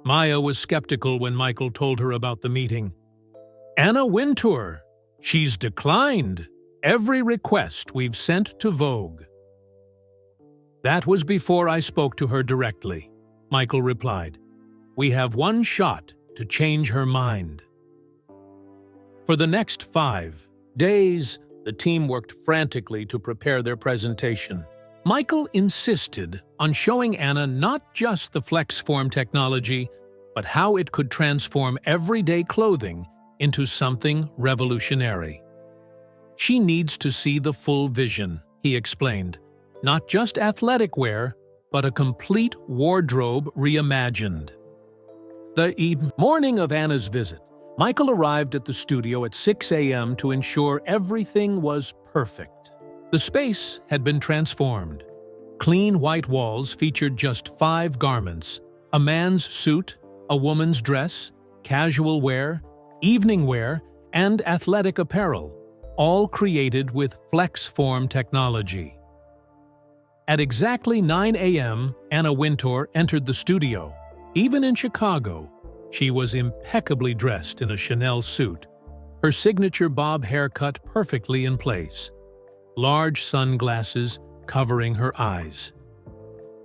Maya was skeptical when Michael told her about the meeting. "Anna Wintour, she's declined every request we've sent to Vogue." "That was before I spoke to her directly," Michael replied. "We have one shot to change her mind." For the next 5 days, the team worked frantically to prepare their presentation. Michael insisted on showing Anna not just the FlexForm technology, but how it could transform everyday clothing into something revolutionary. "She needs to see the full vision," he explained. "Not just athletic wear, but a complete wardrobe reimagined." The morning of Anna's visit, Michael arrived at the studio at 6 a.m. to ensure everything was perfect. The space had been transformed. Clean white walls featured just 5 garments: a man's suit, a woman's dress, casual wear, evening wear, and athletic apparel, all created with FlexForm technology. At exactly 9 a.m., Anna Wintour entered the studio. Even in Chicago, she was impeccably dressed in a Chanel suit, her signature bob haircut perfectly in place, large sunglasses covering her eyes.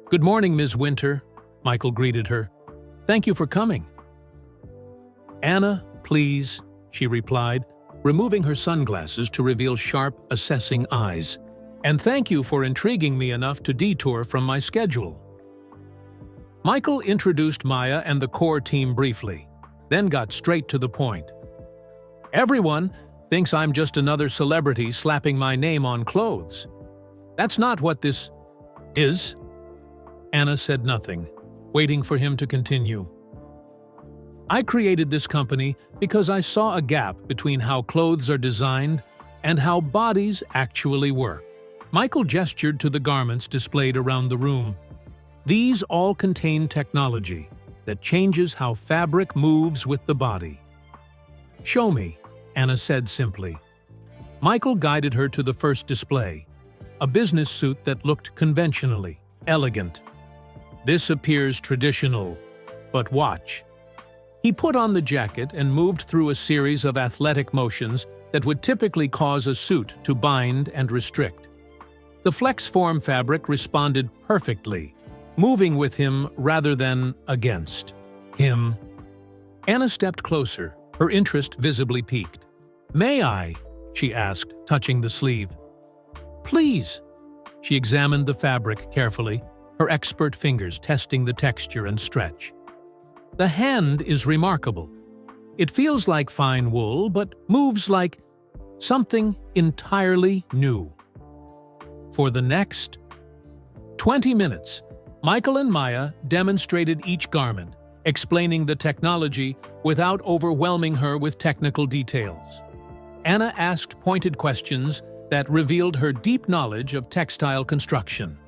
"Good morning, Ms. Winter," Michael greeted her. "Thank you for coming." "Anna, please," she replied, removing her sunglasses to reveal sharp, assessing eyes. "And thank you for intriguing me enough to detour from my schedule." Michael introduced Maya and the core team briefly, then got straight to the point. "Everyone thinks I'm just another celebrity slapping my name on clothes. That's not what this is." Anna said nothing, waiting for him to continue. "I created this company because I saw a gap between how clothes are designed and how bodies actually work." Michael gestured to the garments displayed around the room. "These all contain technology that changes how fabric moves with the body." "Show me," Anna said simply. Michael guided her to the first display, a business suit that looked conventionally elegant. "This appears traditional, but watch." He put on the jacket and moved through a series of athletic motions that would typically cause a suit to bind and restrict. The FlexForm fabric responded perfectly, moving with him rather than against him. Anna stepped closer, her interest visibly piqued. "May I?" she asked, touching the sleeve. "Please." She examined the fabric carefully, her expert fingers testing the texture and stretch. "The hand is remarkable. It feels like fine wool, but moves like something entirely new." For the next 20 minutes, Michael and Maya demonstrated each garment, explaining the technology without overwhelming her with technical details. Anna asked pointed questions that revealed her deep knowledge of textile construction.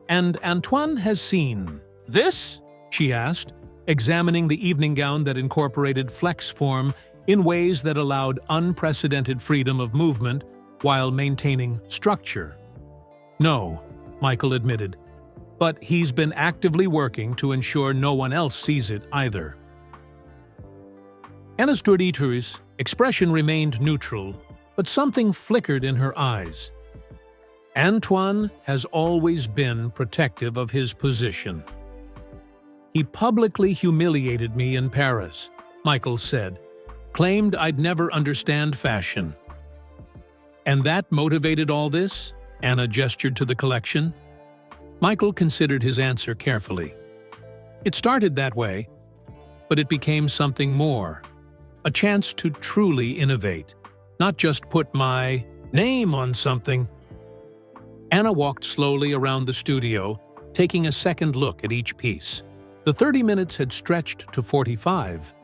"And Antoine has seen this?" she asked, examining the evening gown that incorporated FlexForm in ways that allowed unprecedented freedom of movement while maintaining structure. "No," Michael admitted, "but he's been actively working to ensure no one else sees it either." Anna's expression remained neutral, but something flickered in her eyes. "Antoine has always been protective of his position. He publicly humiliated me in Paris," Michael said, "claimed I'd never understand fashion." "And that motivated all this?" Anna gestured to the collection. Michael considered his answer carefully. "It started that way, but it became something more. A chance to truly innovate, not just put my name on something." Anna walked slowly around the studio, taking a second look at each piece. The 30 minutes had stretched to 45,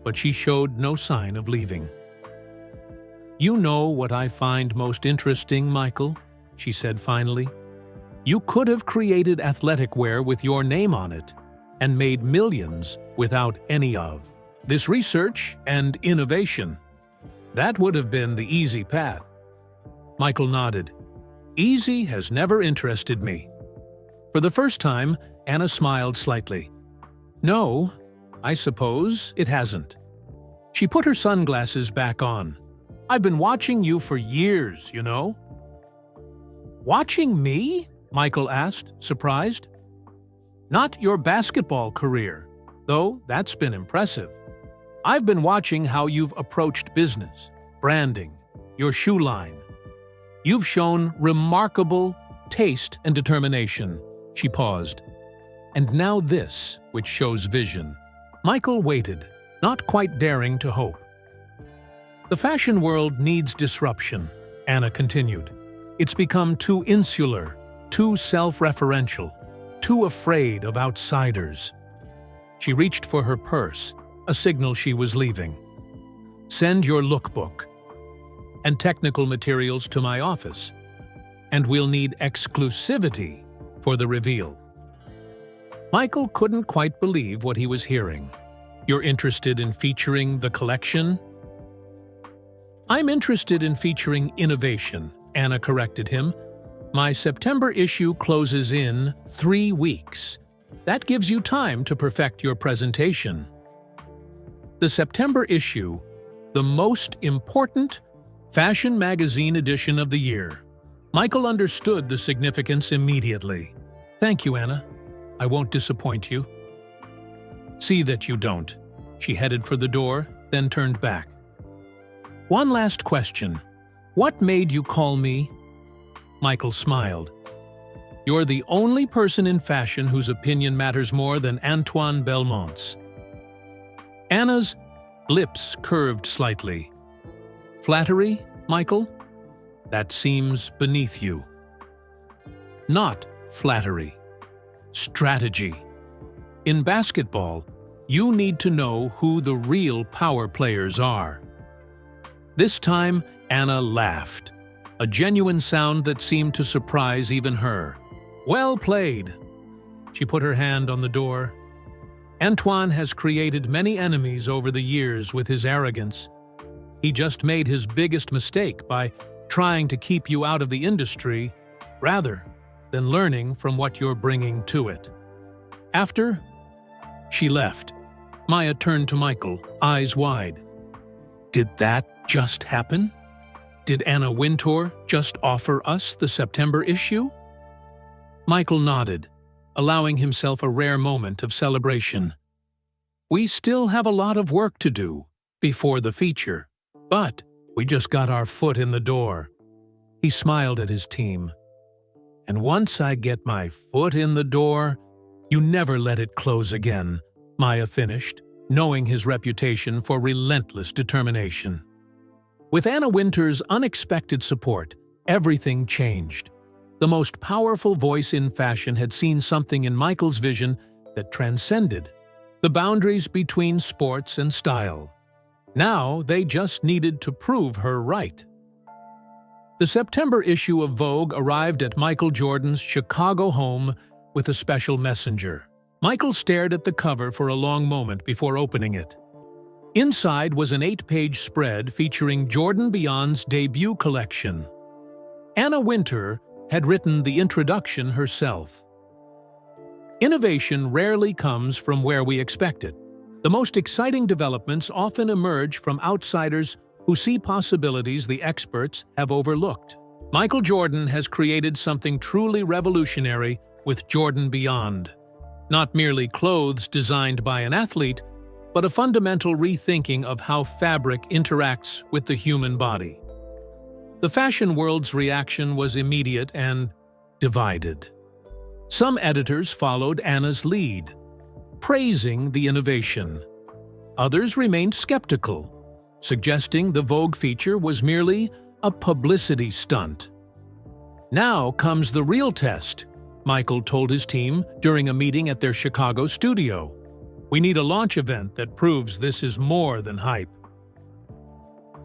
but she showed no sign of leaving. "You know what I find most interesting, Michael?" she said finally. "You could have created athletic wear with your name on it and made millions without any of this research and innovation. That would have been the easy path." Michael nodded. "Easy has never interested me." For the first time, Anna smiled slightly. No, I suppose it hasn't. She put her sunglasses back on. I've been watching you for years, you know. Watching me? Michael asked, surprised. Not your basketball career, though that's been impressive. I've been watching how you've approached business, branding, your shoe line. You've shown remarkable taste and determination. She paused. And now this, which shows vision. Michael waited, not quite daring to hope. The fashion world needs disruption, Anna continued. It's become too insular, too self-referential, too afraid of outsiders. She reached for her purse, a signal she was leaving. Send your lookbook and technical materials to my office, and we'll need exclusivity for the reveal. Michael couldn't quite believe what he was hearing. You're interested in featuring the collection? I'm interested in featuring innovation, Anna corrected him. My September issue closes in 3 weeks. That gives you time to perfect your presentation. The September issue, the most important fashion magazine edition of the year. Michael understood the significance immediately. Thank you, Anna. I won't disappoint you. See that you don't. She headed for the door, then turned back. One last question. What made you call me? Michael smiled. You're the only person in fashion whose opinion matters more than Antoine Belmont's. Anna's lips curved slightly. Flattery, Michael? That seems beneath you. Not flattery. Strategy. In basketball, you need to know who the real power players are. This time, Anna laughed, a genuine sound that seemed to surprise even her. Well played. She put her hand on the door. Antoine has created many enemies over the years with his arrogance. He just made his biggest mistake by trying to keep you out of the industry rather than learning from what you're bringing to it. After she left, Maya turned to Michael, eyes wide. Did that just happen? Did Anna Wintour just offer us the September issue? Michael nodded, allowing himself a rare moment of celebration. We still have a lot of work to do before the feature, but we just got our foot in the door. He smiled at his team. And once I get my foot in the door, you never let it close again, Maya finished, knowing his reputation for relentless determination. With Anna Wintour's unexpected support, everything changed. The most powerful voice in fashion had seen something in Michael's vision that transcended the boundaries between sports and style. Now they just needed to prove her right. The September issue of Vogue arrived at Michael Jordan's Chicago home with a special messenger. Michael stared at the cover for a long moment before opening it. Inside was an 8-page spread featuring Jordan Beyond's debut collection. Anna Wintour had written the introduction herself. Innovation rarely comes from where we expect it. The most exciting developments often emerge from outsiders who see possibilities the experts have overlooked. Michael Jordan has created something truly revolutionary with Jordan Beyond. Not merely clothes designed by an athlete, but a fundamental rethinking of how fabric interacts with the human body. The fashion world's reaction was immediate and divided. Some editors followed Anna's lead, praising the innovation. Others remained skeptical, suggesting the Vogue feature was merely a publicity stunt. Now comes the real test, Michael told his team during a meeting at their Chicago studio. We need a launch event that proves this is more than hype.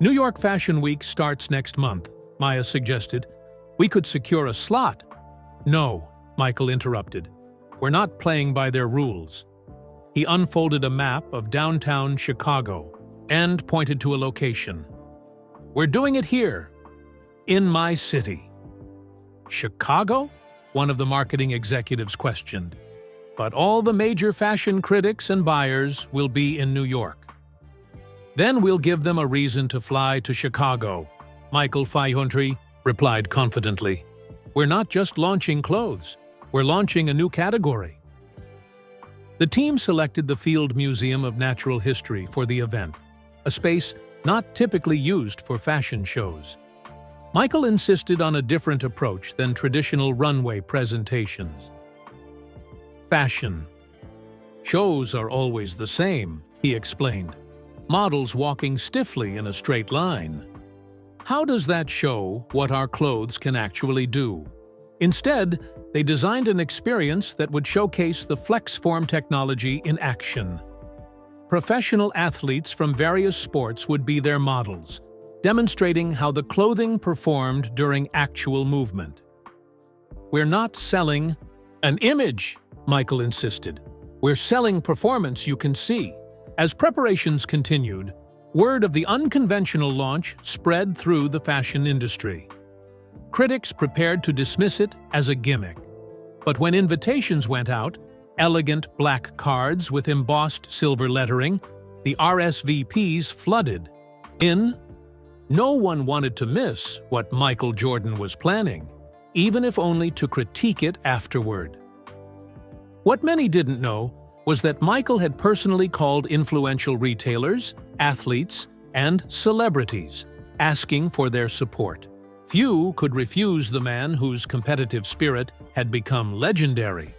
New York Fashion Week starts next month, Maya suggested. We could secure a slot. No, Michael interrupted. We're not playing by their rules. He unfolded a map of downtown Chicago and pointed to a location. We're doing it here, in my city. Chicago? One of the marketing executives questioned. but all the major fashion critics and buyers will be in New York. Then we'll give them a reason to fly to Chicago, Michael Fayuntry replied confidently. We're not just launching clothes, we're launching a new category. The team selected the Field Museum of Natural History for the event, a space not typically used for fashion shows. Michael insisted on a different approach than traditional runway presentations. Fashion. Shows are always the same, he explained. Models walking stiffly in a straight line. How does that show what our clothes can actually do? Instead, they designed an experience that would showcase the FlexForm technology in action. Professional athletes from various sports would be their models, demonstrating how the clothing performed during actual movement. We're not selling an image, Michael insisted. We're selling performance you can see. As preparations continued, word of the unconventional launch spread through the fashion industry. Critics prepared to dismiss it as a gimmick. But when invitations went out, elegant black cards with embossed silver lettering, the RSVPs flooded in. No one wanted to miss what Michael Jordan was planning, even if only to critique it afterward. What many didn't know was that Michael had personally called influential retailers, athletes, and celebrities, asking for their support. Few could refuse the man whose competitive spirit had become legendary.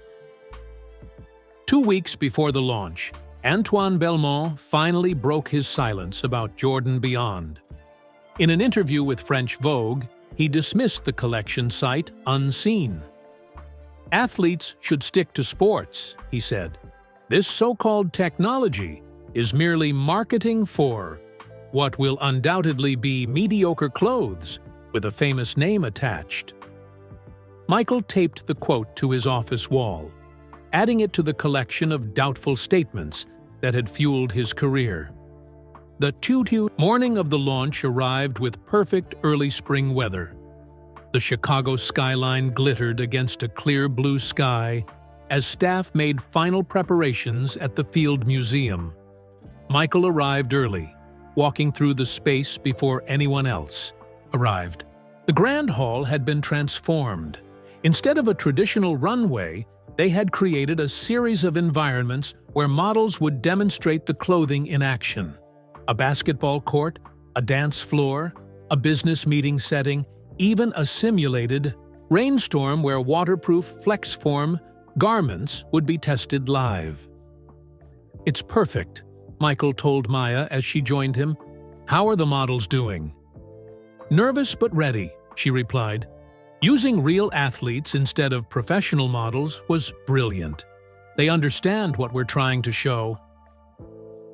2 weeks before the launch, Antoine Belmont finally broke his silence about Jordan Beyond. In an interview with French Vogue, he dismissed the collection site unseen. Athletes should stick to sports, he said. This so-called technology is merely marketing for what will undoubtedly be mediocre clothes with a famous name attached. Michael taped the quote to his office wall, adding it to the collection of doubtful statements that had fueled his career. The morning of the launch arrived with perfect early spring weather. The Chicago skyline glittered against a clear blue sky as staff made final preparations at the Field Museum. Michael arrived early, walking through the space before anyone else arrived. The Grand Hall had been transformed. Instead of a traditional runway, they had created a series of environments where models would demonstrate the clothing in action. A basketball court, a dance floor, a business meeting setting, even a simulated rainstorm where waterproof FlexForm garments would be tested live. It's perfect, Michael told Maya as she joined him. How are the models doing? Nervous but ready, she replied. Using real athletes instead of professional models was brilliant. They understand what we're trying to show.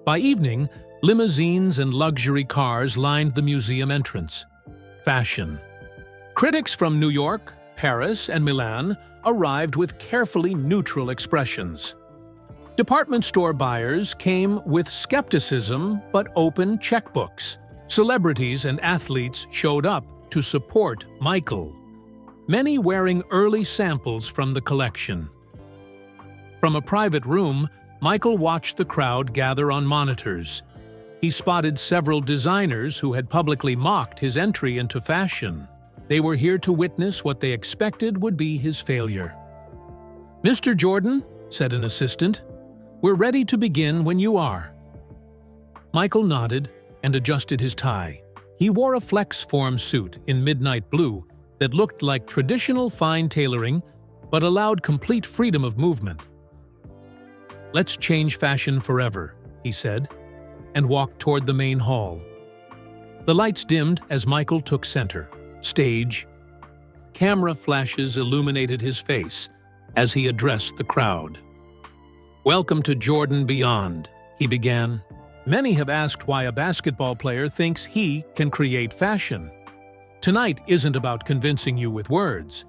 By evening, limousines and luxury cars lined the museum entrance. Fashion. Critics from New York, Paris, and Milan arrived with carefully neutral expressions. Department store buyers came with skepticism but open checkbooks. Celebrities and athletes showed up to support Michael, many wearing early samples from the collection. From a private room, Michael watched the crowd gather on monitors. He spotted several designers who had publicly mocked his entry into fashion. They were here to witness what they expected would be his failure. "Mr. Jordan," said an assistant, "we're ready to begin when you are." Michael nodded and adjusted his tie. He wore a FlexForm suit in midnight blue that looked like traditional fine tailoring but allowed complete freedom of movement. "Let's change fashion forever," he said, and walked toward the main hall. The lights dimmed as Michael took center. Stage. Camera flashes illuminated his face as he addressed the crowd. "Welcome to Jordan Beyond," he began. "Many have asked why a basketball player thinks he can create fashion. Tonight isn't about convincing you with words.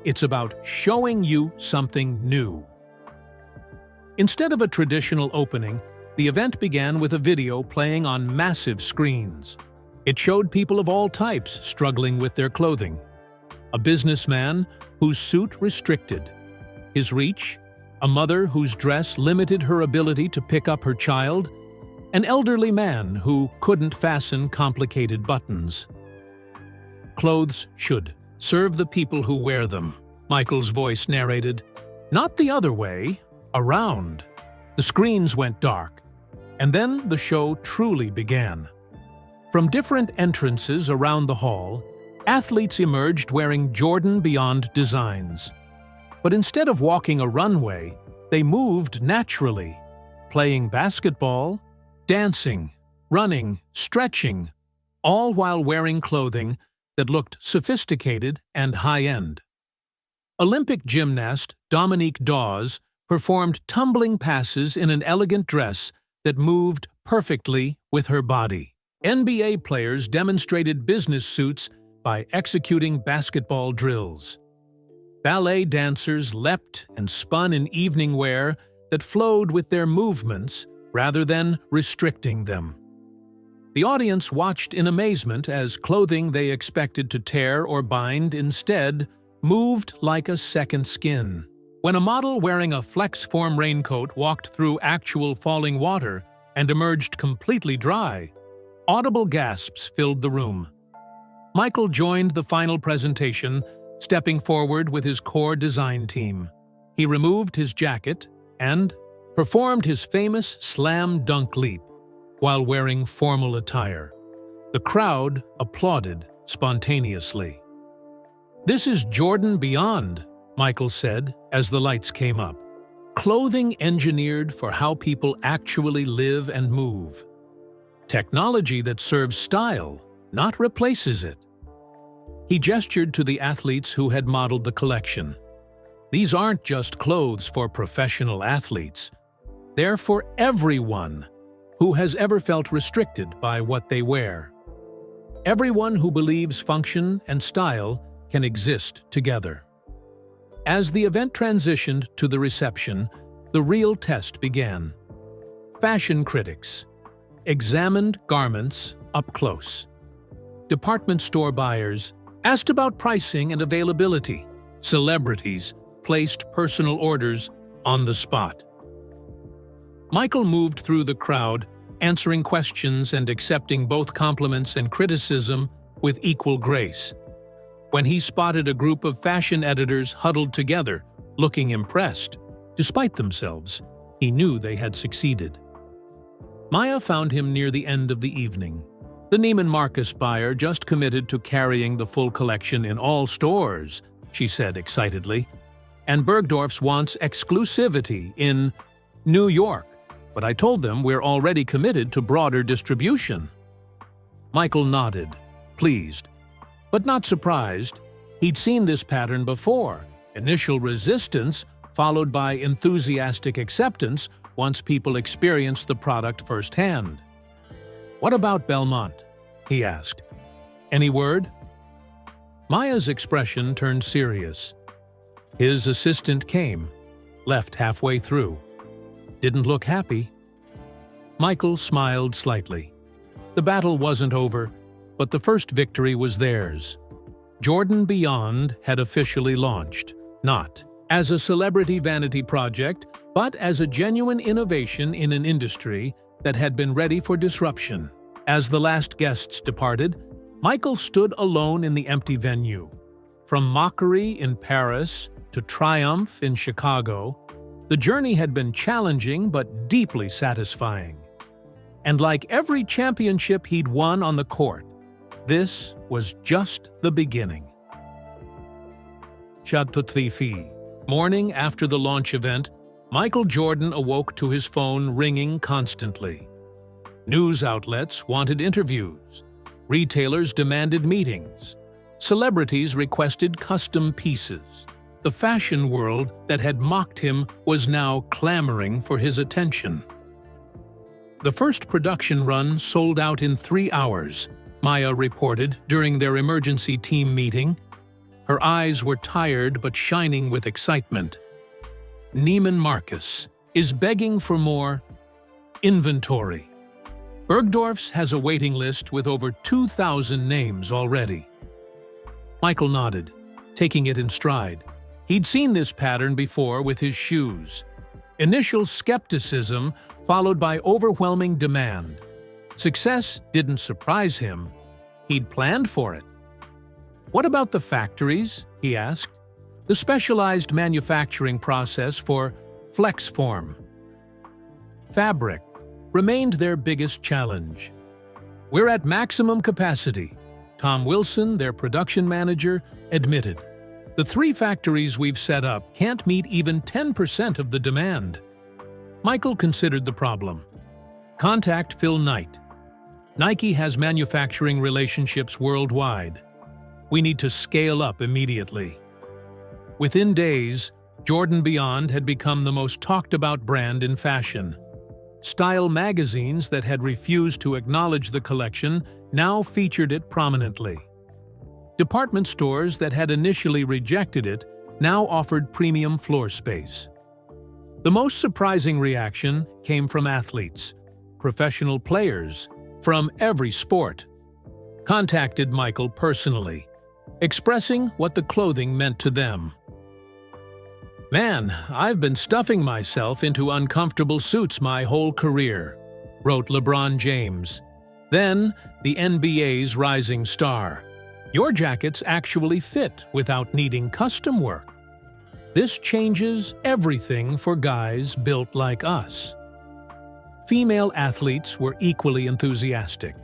It's about showing you something new." Instead of a traditional opening, the event began with a video playing on massive screens. It showed people of all types struggling with their clothing. A businessman whose suit restricted his reach, a mother whose dress limited her ability to pick up her child, an elderly man who couldn't fasten complicated buttons. Clothes should serve the people who wear them, Michael's voice narrated. Not the other way, around. The screens went dark, and then the show truly began. From different entrances around the hall, athletes emerged wearing Jordan Beyond designs. But instead of walking a runway, they moved naturally, playing basketball, dancing, running, stretching, all while wearing clothing that looked sophisticated and high-end. Olympic gymnast Dominique Dawes performed tumbling passes in an elegant dress that moved perfectly with her body. NBA players demonstrated business suits by executing basketball drills. Ballet dancers leapt and spun in evening wear that flowed with their movements rather than restricting them. The audience watched in amazement as clothing they expected to tear or bind instead moved like a second skin. When a model wearing a flex-form raincoat walked through actual falling water and emerged completely dry, audible gasps filled the room. Michael joined the final presentation, stepping forward with his core design team. He removed his jacket and performed his famous slam dunk leap while wearing formal attire. The crowd applauded spontaneously. "This is Jordan Beyond," Michael said as the lights came up. "Clothing engineered for how people actually live and move. Technology that serves style, not replaces it." He gestured to the athletes who had modeled the collection. "These aren't just clothes for professional athletes. They're for everyone who has ever felt restricted by what they wear. Everyone who believes function and style can exist together." As the event transitioned to the reception, the real test began. Fashion critics examined garments up close. Department store buyers asked about pricing and availability. Celebrities placed personal orders on the spot. Michael moved through the crowd, answering questions and accepting both compliments and criticism with equal grace. When he spotted a group of fashion editors huddled together, looking impressed, despite themselves, he knew they had succeeded. Maya found him near the end of the evening. The Neiman Marcus buyer just committed to carrying the full collection in all stores, she said excitedly. And Bergdorf's wants exclusivity in New York, but I told them we're already committed to broader distribution. Michael nodded, pleased, but not surprised. He'd seen this pattern before: initial resistance followed by enthusiastic acceptance once people experienced the product firsthand. "What about Belmont?" he asked. "Any word?" Maya's expression turned serious. His assistant came, left halfway through. Didn't look happy. Michael smiled slightly. The battle wasn't over, but the first victory was theirs. Jordan Beyond had officially launched, not as a celebrity vanity project, but as a genuine innovation in an industry that had been ready for disruption. As the last guests departed, Michael stood alone in the empty venue. From mockery in Paris to triumph in Chicago, the journey had been challenging but deeply satisfying. And like every championship he'd won on the court, this was just the beginning. Chateautrifi. Morning after the launch event, Michael Jordan awoke to his phone ringing constantly. News outlets wanted interviews. Retailers demanded meetings. Celebrities requested custom pieces. The fashion world that had mocked him was now clamoring for his attention. The first production run sold out in 3 hours, Maya reported during their emergency team meeting. Her eyes were tired but shining with excitement. Neiman Marcus is begging for more inventory. Bergdorf's has a waiting list with over 2,000 names already. Michael nodded, taking it in stride. He'd seen this pattern before with his shoes. Initial skepticism followed by overwhelming demand. Success didn't surprise him. He'd planned for it. "What about the factories?" he asked. "The specialized manufacturing process for FlexForm fabric remained their biggest challenge. We're at maximum capacity," Tom Wilson, their production manager, admitted. "The 3 factories we've set up can't meet even 10% of the demand." Michael considered the problem. "Contact Phil Knight. Nike has manufacturing relationships worldwide. We need to scale up immediately." Within days, Jordan Beyond had become the most talked-about brand in fashion. Style magazines that had refused to acknowledge the collection now featured it prominently. Department stores that had initially rejected it now offered premium floor space. The most surprising reaction came from athletes, professional players, from every sport. Contacted Michael personally, expressing what the clothing meant to them. "Man, I've been stuffing myself into uncomfortable suits my whole career," wrote LeBron James. Then, the NBA's rising star. "Your jackets actually fit without needing custom work. This changes everything for guys built like us." Female athletes were equally enthusiastic.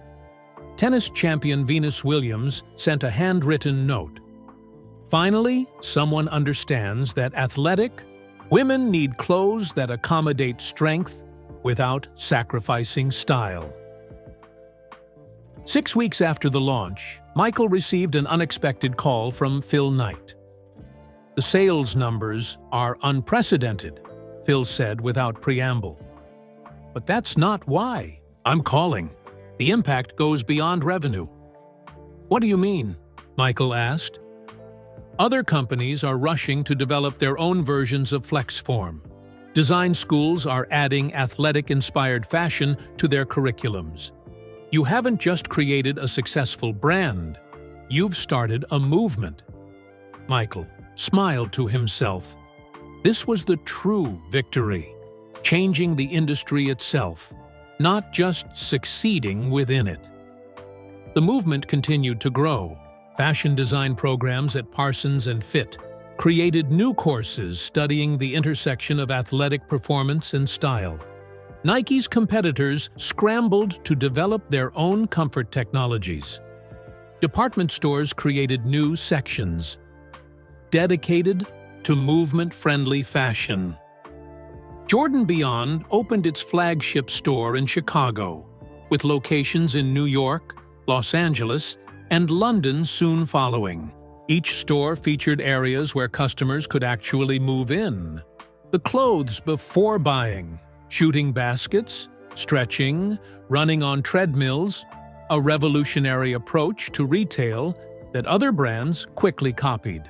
Tennis champion Venus Williams sent a handwritten note. "Finally, someone understands that athletic women need clothes that accommodate strength without sacrificing style." 6 weeks after the launch, Michael received an unexpected call from Phil Knight. "The sales numbers are unprecedented," Phil said without preamble. "But that's not why I'm calling. The impact goes beyond revenue." "What do you mean?" Michael asked. "Other companies are rushing to develop their own versions of FlexForm. Design schools are adding athletic-inspired fashion to their curriculums. You haven't just created a successful brand, you've started a movement." Michael smiled to himself. This was the true victory, changing the industry itself, not just succeeding within it. The movement continued to grow. Fashion design programs at Parsons and Fit created new courses studying the intersection of athletic performance and style. Nike's competitors scrambled to develop their own comfort technologies. Department stores created new sections dedicated to movement-friendly fashion. Jordan Beyond opened its flagship store in Chicago, with locations in New York, Los Angeles, and London soon following. Each store featured areas where customers could actually move in. The clothes before buying, shooting baskets, stretching, running on treadmills, a revolutionary approach to retail that other brands quickly copied.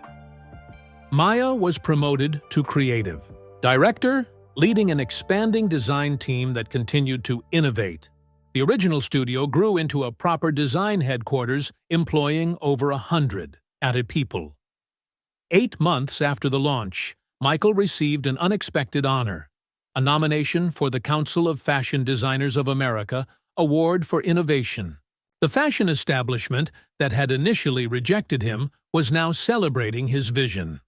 Maya was promoted to creative director, leading an expanding design team that continued to innovate. The original studio grew into a proper design headquarters employing over 100 added people. 8 months after the launch, Michael received an unexpected honor, a nomination for the Council of Fashion Designers of America Award for Innovation. The fashion establishment that had initially rejected him was now celebrating his vision.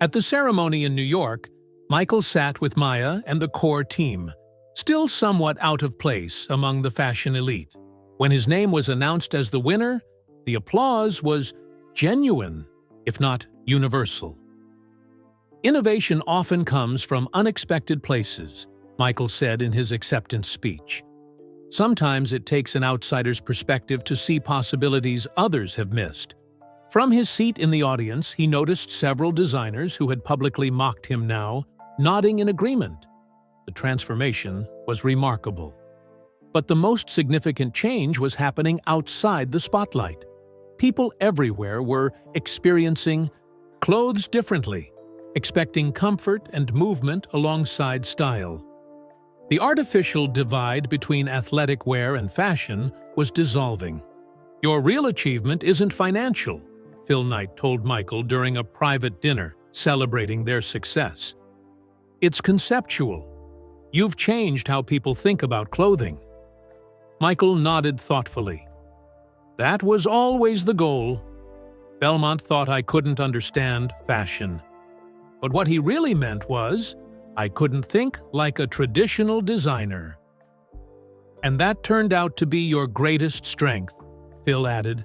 At the ceremony in New York, Michael sat with Maya and the core team, still somewhat out of place among the fashion elite. When his name was announced as the winner, the applause was genuine, if not universal. "Innovation often comes from unexpected places," Michael said in his acceptance speech. "Sometimes it takes an outsider's perspective to see possibilities others have missed." From his seat in the audience, he noticed several designers who had publicly mocked him now nodding in agreement. The transformation was remarkable. But the most significant change was happening outside the spotlight. People everywhere were experiencing clothes differently, expecting comfort and movement alongside style. The artificial divide between athletic wear and fashion was dissolving. "Your real achievement isn't financial," Phil Knight told Michael during a private dinner celebrating their success. It's conceptual. You've changed how people think about clothing." Michael nodded thoughtfully. "That was always the goal. Belmont thought I couldn't understand fashion. But what he really meant was, I couldn't think like a traditional designer." "And that turned out to be your greatest strength," Phil added.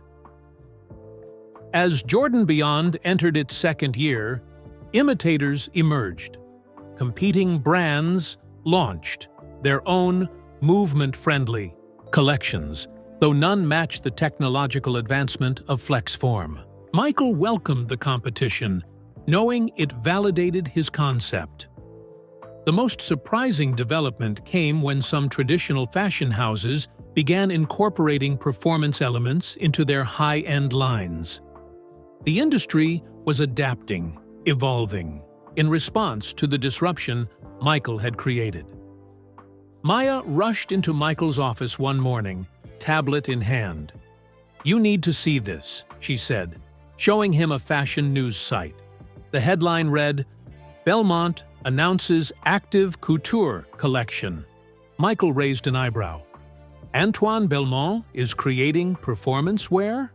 As Jordan Beyond entered its second year, imitators emerged. Competing brands launched their own movement-friendly collections, though none matched the technological advancement of FlexForm. Michael welcomed the competition, knowing it validated his concept. The most surprising development came when some traditional fashion houses began incorporating performance elements into their high-end lines. The industry was adapting, evolving, in response to the disruption Michael had created. Maya rushed into Michael's office one morning, tablet in hand. "You need to see this," she said, showing him a fashion news site. The headline read, "Belmont announces active couture collection." Michael raised an eyebrow. "Antoine Belmont is creating performance wear?"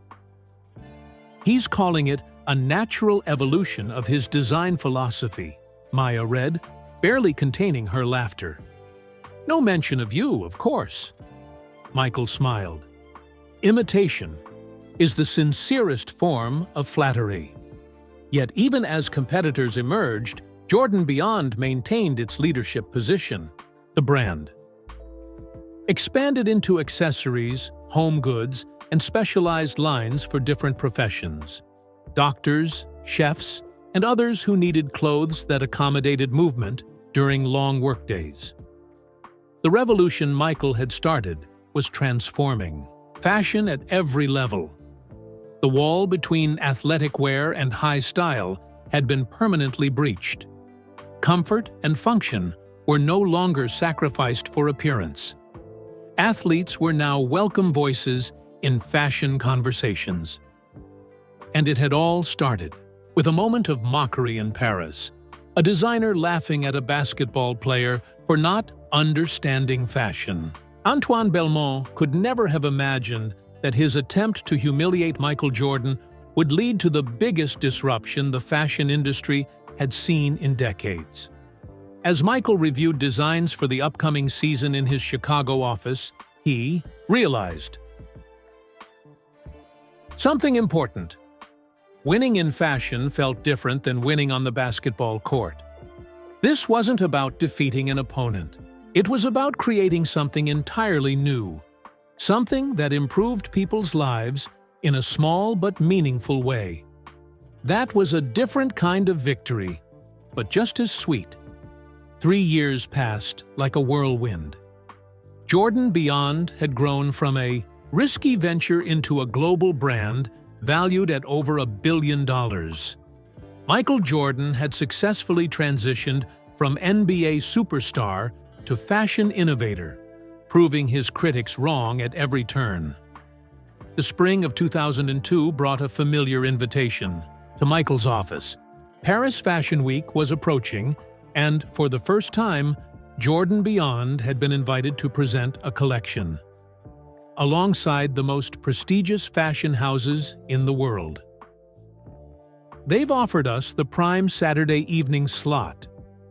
"He's calling it a natural evolution of his design philosophy," Maya read, barely containing her laughter. "No mention of you, of course." Michael smiled. "Imitation is the sincerest form of flattery." Yet even as competitors emerged, Jordan Beyond maintained its leadership position. The brand expanded into accessories, home goods, and specialized lines for different professions. Doctors, chefs, and others who needed clothes that accommodated movement during long workdays. The revolution Michael had started was transforming fashion at every level. The wall between athletic wear and high style had been permanently breached. Comfort and function were no longer sacrificed for appearance. Athletes were now welcome voices in fashion conversations. And it had all started with a moment of mockery in Paris, a designer laughing at a basketball player for not understanding fashion. Antoine Belmont could never have imagined that his attempt to humiliate Michael Jordan would lead to the biggest disruption the fashion industry had seen in decades. As Michael reviewed designs for the upcoming season in his Chicago office, he realized something important. Winning in fashion felt different than winning on the basketball court. This wasn't about defeating an opponent. It was about creating something entirely new, something that improved people's lives in a small but meaningful way. That was a different kind of victory, but just as sweet. 3 years passed like a whirlwind. Jordan Beyond had grown from a risky venture into a global brand valued at over $1 billion. Michael Jordan had successfully transitioned from NBA superstar to fashion innovator, proving his critics wrong at every turn. The spring of 2002 brought a familiar invitation to Michael's office. Paris Fashion Week was approaching, and for the first time, Jordan Beyond had been invited to present a collection, alongside the most prestigious fashion houses in the world. "They've offered us the prime Saturday evening slot,"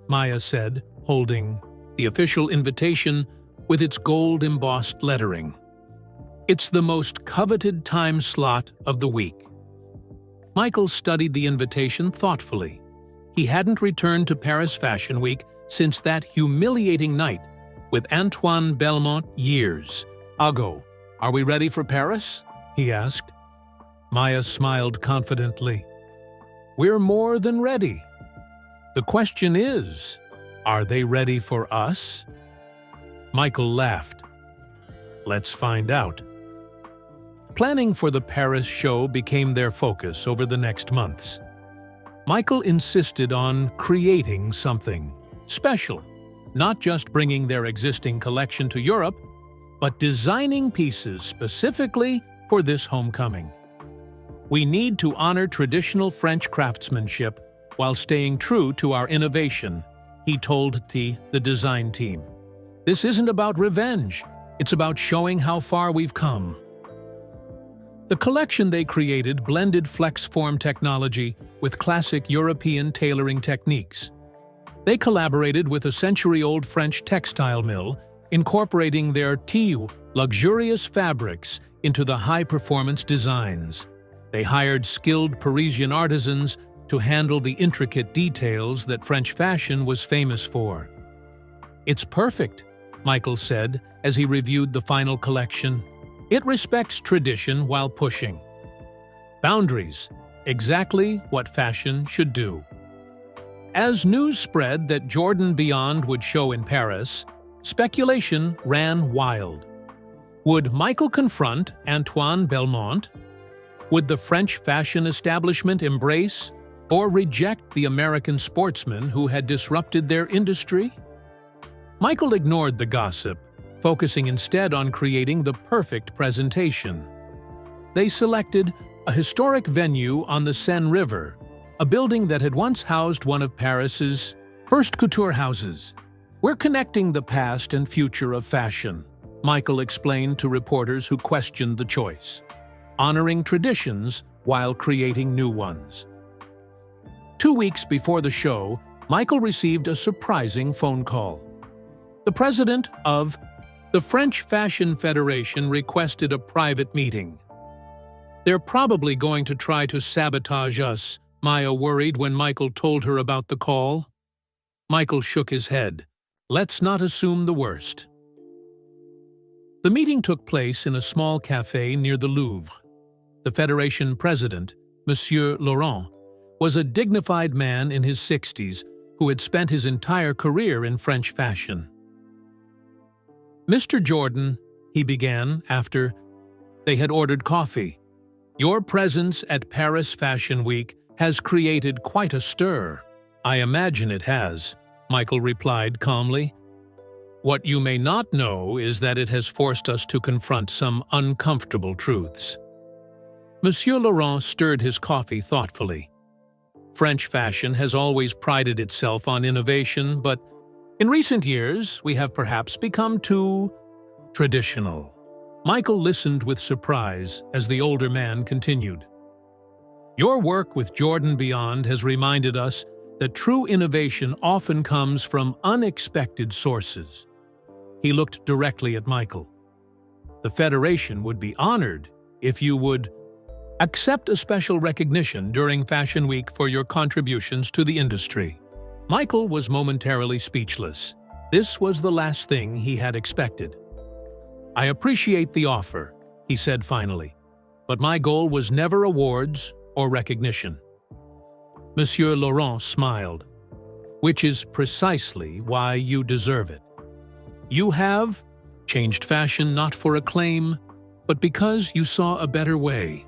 Maya said, holding the official invitation with its gold-embossed lettering. "It's the most coveted time slot of the week." Michael studied the invitation thoughtfully. He hadn't returned to Paris Fashion Week since that humiliating night with Antoine Belmont years ago. "Are we ready for Paris?" he asked. Maya smiled confidently. "We're more than ready. The question is, are they ready for us?" Michael laughed. "Let's find out." Planning for the Paris show became their focus over the next months. Michael insisted on creating something special, not just bringing their existing collection to Europe, but designing pieces specifically for this homecoming. "We need to honor traditional French craftsmanship while staying true to our innovation," he told the design team. "This isn't about revenge. It's about showing how far we've come." The collection they created blended flex-form technology with classic European tailoring techniques. They collaborated with a century-old French textile mill, incorporating their tissu, luxurious fabrics, into the high-performance designs. They hired skilled Parisian artisans to handle the intricate details that French fashion was famous for. "It's perfect," Michael said as he reviewed the final collection. "It respects tradition while pushing boundaries, exactly what fashion should do." As news spread that Jordan Beyond would show in Paris, speculation ran wild. Would Michael confront Antoine Belmont? Would the French fashion establishment embrace or reject the American sportsman who had disrupted their industry? Michael ignored the gossip, focusing instead on creating the perfect presentation. They selected a historic venue on the Seine River, a building that had once housed one of Paris's first couture houses. "We're connecting the past and future of fashion," Michael explained to reporters who questioned the choice, "honoring traditions while creating new ones." 2 weeks before the show, Michael received a surprising phone call. The president of the French Fashion Federation requested a private meeting. "They're probably going to try to sabotage us," Maya worried when Michael told her about the call. Michael shook his head. "Let's not assume the worst." The meeting took place in a small café near the Louvre. The Federation president, Monsieur Laurent, was a dignified man in his 60s who had spent his entire career in French fashion. "Mr. Jordan," he began after they had ordered coffee, "your presence at Paris Fashion Week has created quite a stir." "I imagine it has," Michael replied calmly. "What you may not know is that it has forced us to confront some uncomfortable truths." Monsieur Laurent stirred his coffee thoughtfully. French fashion has always prided itself on innovation, but in recent years we have perhaps become too traditional. Michael listened with surprise as the older man continued. "Your work with Jordan Beyond has reminded us that true innovation often comes from unexpected sources." He looked directly at Michael. "The Federation would be honored if you would accept a special recognition during Fashion Week for your contributions to the industry." Michael was momentarily speechless. This was the last thing he had expected. "I appreciate the offer," he said finally, "but my goal was never awards or recognition." Monsieur Laurent smiled. "Which is precisely why you deserve it. You have changed fashion not for acclaim, but because you saw a better way."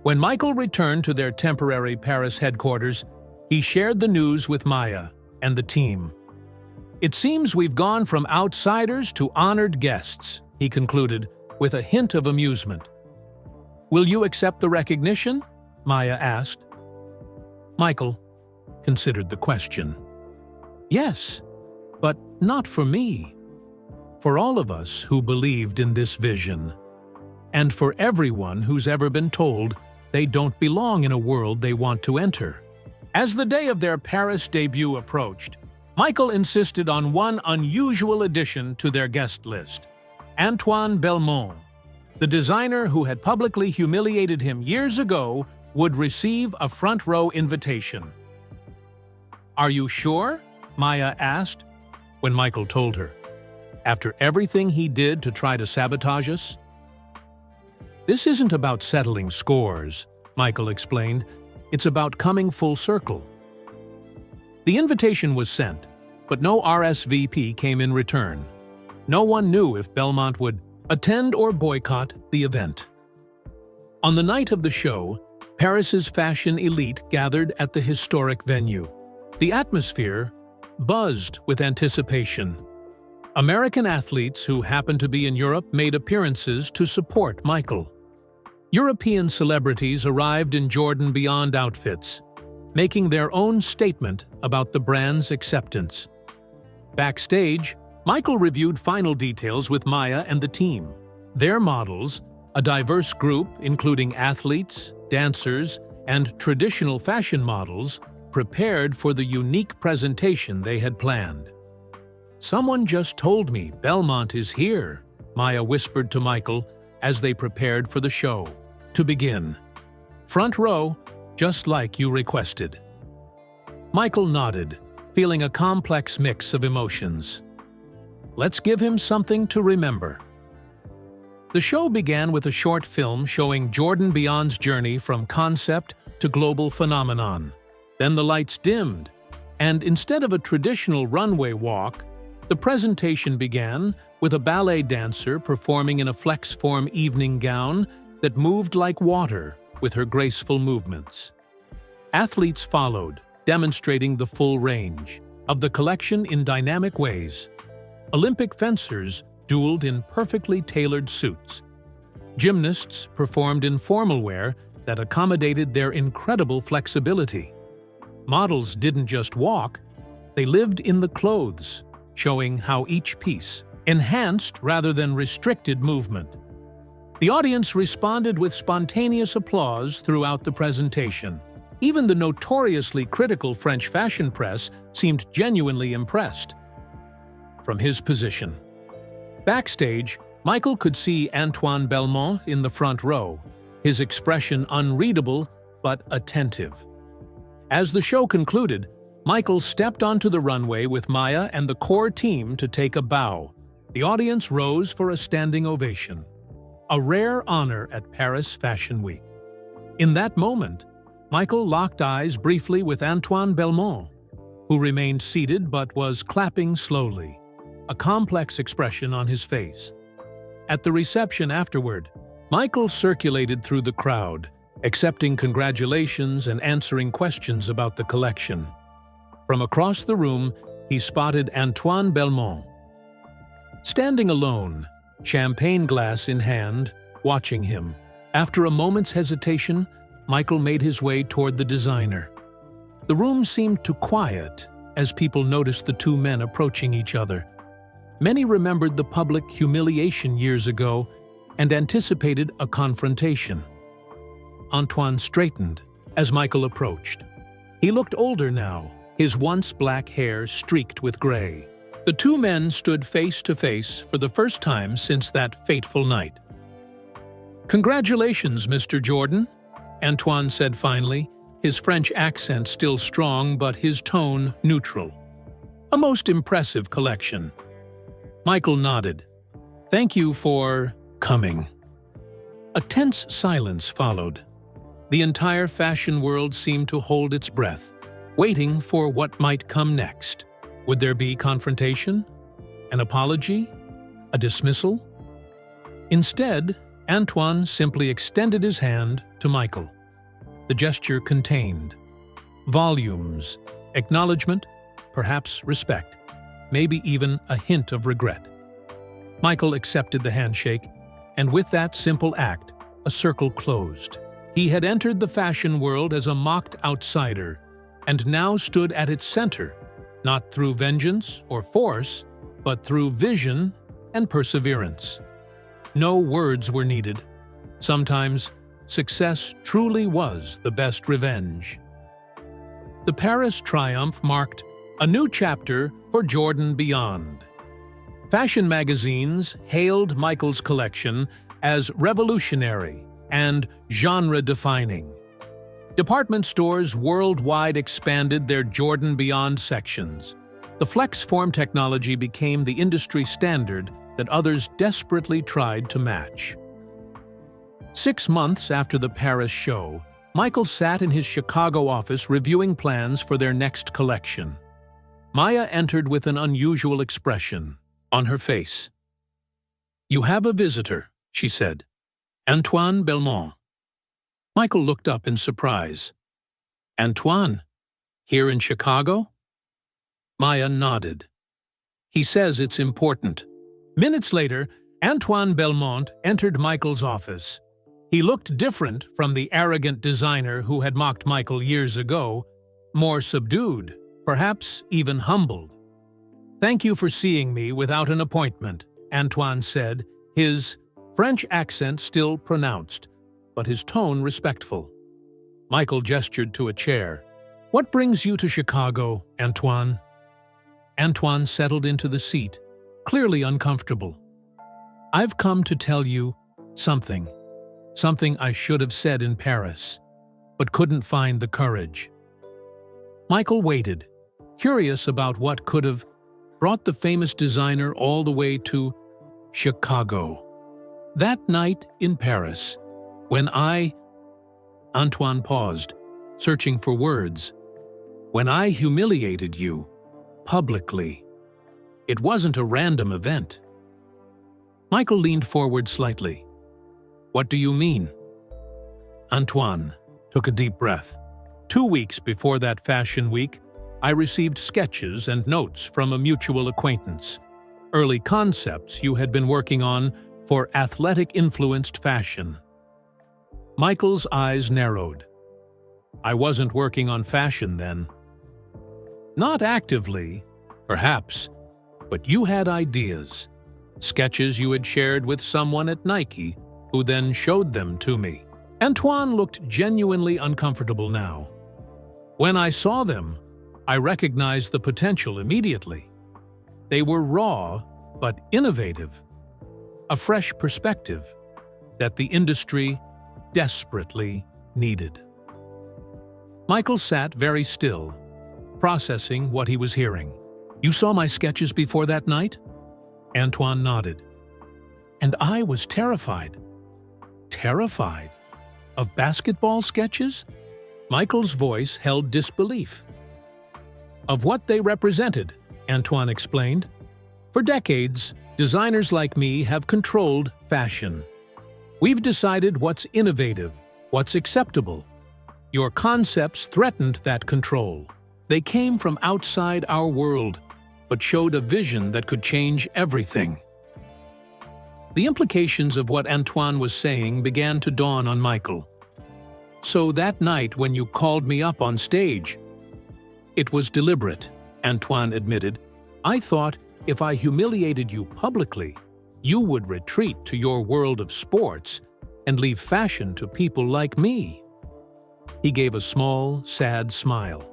When Michael returned to their temporary Paris headquarters, he shared the news with Maya and the team. "It seems we've gone from outsiders to honored guests," he concluded, with a hint of amusement. "Will you accept the recognition?" Maya asked. Michael considered the question. "Yes, but not for me. For all of us who believed in this vision, and for everyone who's ever been told they don't belong in a world they want to enter." As the day of their Paris debut approached, Michael insisted on one unusual addition to their guest list: Antoine Belmont. The designer who had publicly humiliated him years ago would receive a front-row invitation. "Are you sure?" Maya asked when Michael told her. "After everything he did to try to sabotage us?" "This isn't about settling scores," Michael explained. "It's about coming full circle." The invitation was sent, but no RSVP came in return. No one knew if Belmont would attend or boycott the event. On the night of the show, Paris's fashion elite gathered at the historic venue. The atmosphere buzzed with anticipation. American athletes who happened to be in Europe made appearances to support Michael. European celebrities arrived in Jordan Beyond outfits, making their own statement about the brand's acceptance. Backstage, Michael reviewed final details with Maya and the team. Their models, a diverse group including athletes, dancers, and traditional fashion models, prepared for the unique presentation they had planned. "Someone just told me Belmont is here," Maya whispered to Michael as they prepared for the show. "To begin. Front row, just like you requested." Michael nodded, feeling a complex mix of emotions. Let's give him something to remember. The show began with a short film showing Jordan Beyond's journey from concept to global phenomenon. Then the lights dimmed, and instead of a traditional runway walk, the presentation began with a ballet dancer performing in a flex-form evening gown that moved like water with her graceful movements. Athletes followed, demonstrating the full range of the collection in dynamic ways. Olympic fencers dueled in perfectly tailored suits. Gymnasts performed in formal wear that accommodated their incredible flexibility. Models didn't just walk, they lived in the clothes, showing how each piece enhanced rather than restricted movement. The audience responded with spontaneous applause throughout the presentation. Even the notoriously critical French fashion press seemed genuinely impressed. From his position. Backstage, Michael could see Antoine Belmont in the front row, his expression unreadable but attentive. As the show concluded, Michael stepped onto the runway with Maya and the core team to take a bow. The audience rose for a standing ovation, a rare honor at Paris Fashion Week. In that moment, Michael locked eyes briefly with Antoine Belmont, who remained seated but was clapping slowly, a complex expression on his face. At the reception afterward, Michael circulated through the crowd, accepting congratulations and answering questions about the collection. From across the room, he spotted Antoine Belmont, standing alone, champagne glass in hand, watching him. After a moment's hesitation, Michael made his way toward the designer. The room seemed to quiet as people noticed the two men approaching each other. Many remembered the public humiliation years ago and anticipated a confrontation. Antoine straightened as Michael approached. He looked older now, his once black hair streaked with gray. The two men stood face to face for the first time since that fateful night. "Congratulations, Mr. Jordan," Antoine said finally, his French accent still strong but his tone neutral. "A most impressive collection." Michael nodded. "Thank you for coming." A tense silence followed. The entire fashion world seemed to hold its breath, waiting for what might come next. Would there be confrontation? An apology? A dismissal? Instead, Antoine simply extended his hand to Michael. The gesture contained volumes, acknowledgement, perhaps respect, maybe even a hint of regret. Michael accepted the handshake, and with that simple act, a circle closed. He had entered the fashion world as a mocked outsider, and now stood at its center, not through vengeance or force, but through vision and perseverance. No words were needed. Sometimes, success truly was the best revenge. The Paris triumph marked a new chapter for Jordan Beyond. Fashion magazines hailed Michael's collection as revolutionary and genre-defining. Department stores worldwide expanded their Jordan Beyond sections. The flex-form technology became the industry standard that others desperately tried to match. 6 months after the Paris show, Michael sat in his Chicago office reviewing plans for their next collection. Maya entered with an unusual expression on her face. "You have a visitor," she said. "Antoine Belmont." Michael looked up in surprise. "Antoine? Here in Chicago?" Maya nodded. "He says it's important." Minutes later, Antoine Belmont entered Michael's office. He looked different from the arrogant designer who had mocked Michael years ago, more subdued, perhaps even humbled. "Thank you for seeing me without an appointment," Antoine said, his French accent still pronounced, but his tone respectful. Michael gestured to a chair. "What brings you to Chicago, Antoine?" Antoine settled into the seat, clearly uncomfortable. "I've come to tell you something I should have said in Paris, but couldn't find the courage." Michael waited, curious about what could have brought the famous designer all the way to Chicago. "That night in Paris, when Antoine paused, searching for words. "When I humiliated you, publicly. It wasn't a random event." Michael leaned forward slightly. "What do you mean?" Antoine took a deep breath. 2 weeks before that fashion week, I received sketches and notes from a mutual acquaintance, early concepts you had been working on for athletic-influenced fashion. Michael's eyes narrowed. "I wasn't working on fashion then." "Not actively, perhaps, but you had ideas, sketches you had shared with someone at Nike, who then showed them to me." Antoine looked genuinely uncomfortable now. "When I saw them, I recognized the potential immediately. They were raw, but innovative. A fresh perspective that the industry desperately needed." Michael sat very still, processing what he was hearing. "You saw my sketches before that night?" Antoine nodded. "And I was terrified." "Terrified? Of basketball sketches?" Michael's voice held disbelief. "Of what they represented," Antoine explained. "For decades, designers like me have controlled fashion. We've decided what's innovative, what's acceptable. Your concepts threatened that control. They came from outside our world, but showed a vision that could change everything." The implications of what Antoine was saying began to dawn on Michael. "So that night when you called me up on stage—" "It was deliberate," Antoine admitted. "I thought if I humiliated you publicly, you would retreat to your world of sports and leave fashion to people like me." He gave a small, sad smile.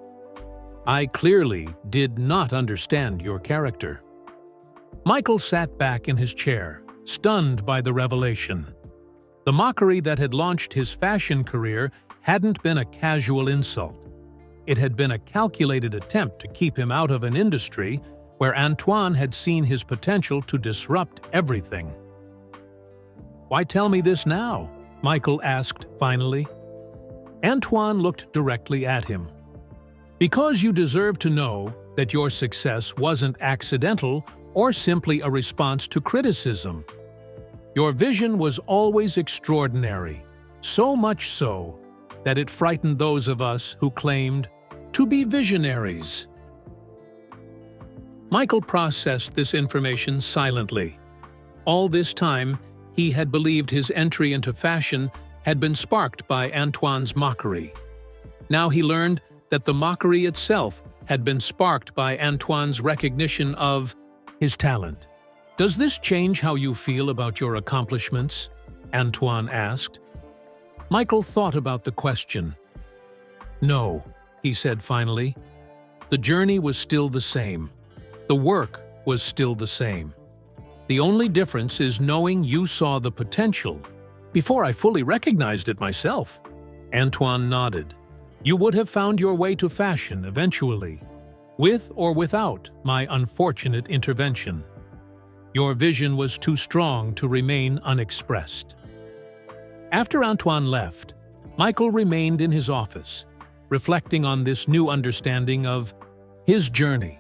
"I clearly did not understand your character." Michael sat back in his chair, stunned by the revelation. The mockery that had launched his fashion career hadn't been a casual insult. It had been a calculated attempt to keep him out of an industry where Antoine had seen his potential to disrupt everything. "Why tell me this now?" Michael asked finally. Antoine looked directly at him. "Because you deserve to know that your success wasn't accidental or simply a response to criticism. Your vision was always extraordinary, so much so that it frightened those of us who claimed to be visionaries." Michael processed this information silently. All this time, he had believed his entry into fashion had been sparked by Antoine's mockery. Now he learned that the mockery itself had been sparked by Antoine's recognition of his talent. "Does this change how you feel about your accomplishments?" Antoine asked. Michael thought about the question. "No," he said finally. "The journey was still the same. The work was still the same. The only difference is knowing you saw the potential before I fully recognized it myself." Antoine nodded. "You would have found your way to fashion eventually, with or without my unfortunate intervention. Your vision was too strong to remain unexpressed." After Antoine left, Michael remained in his office, reflecting on this new understanding of his journey.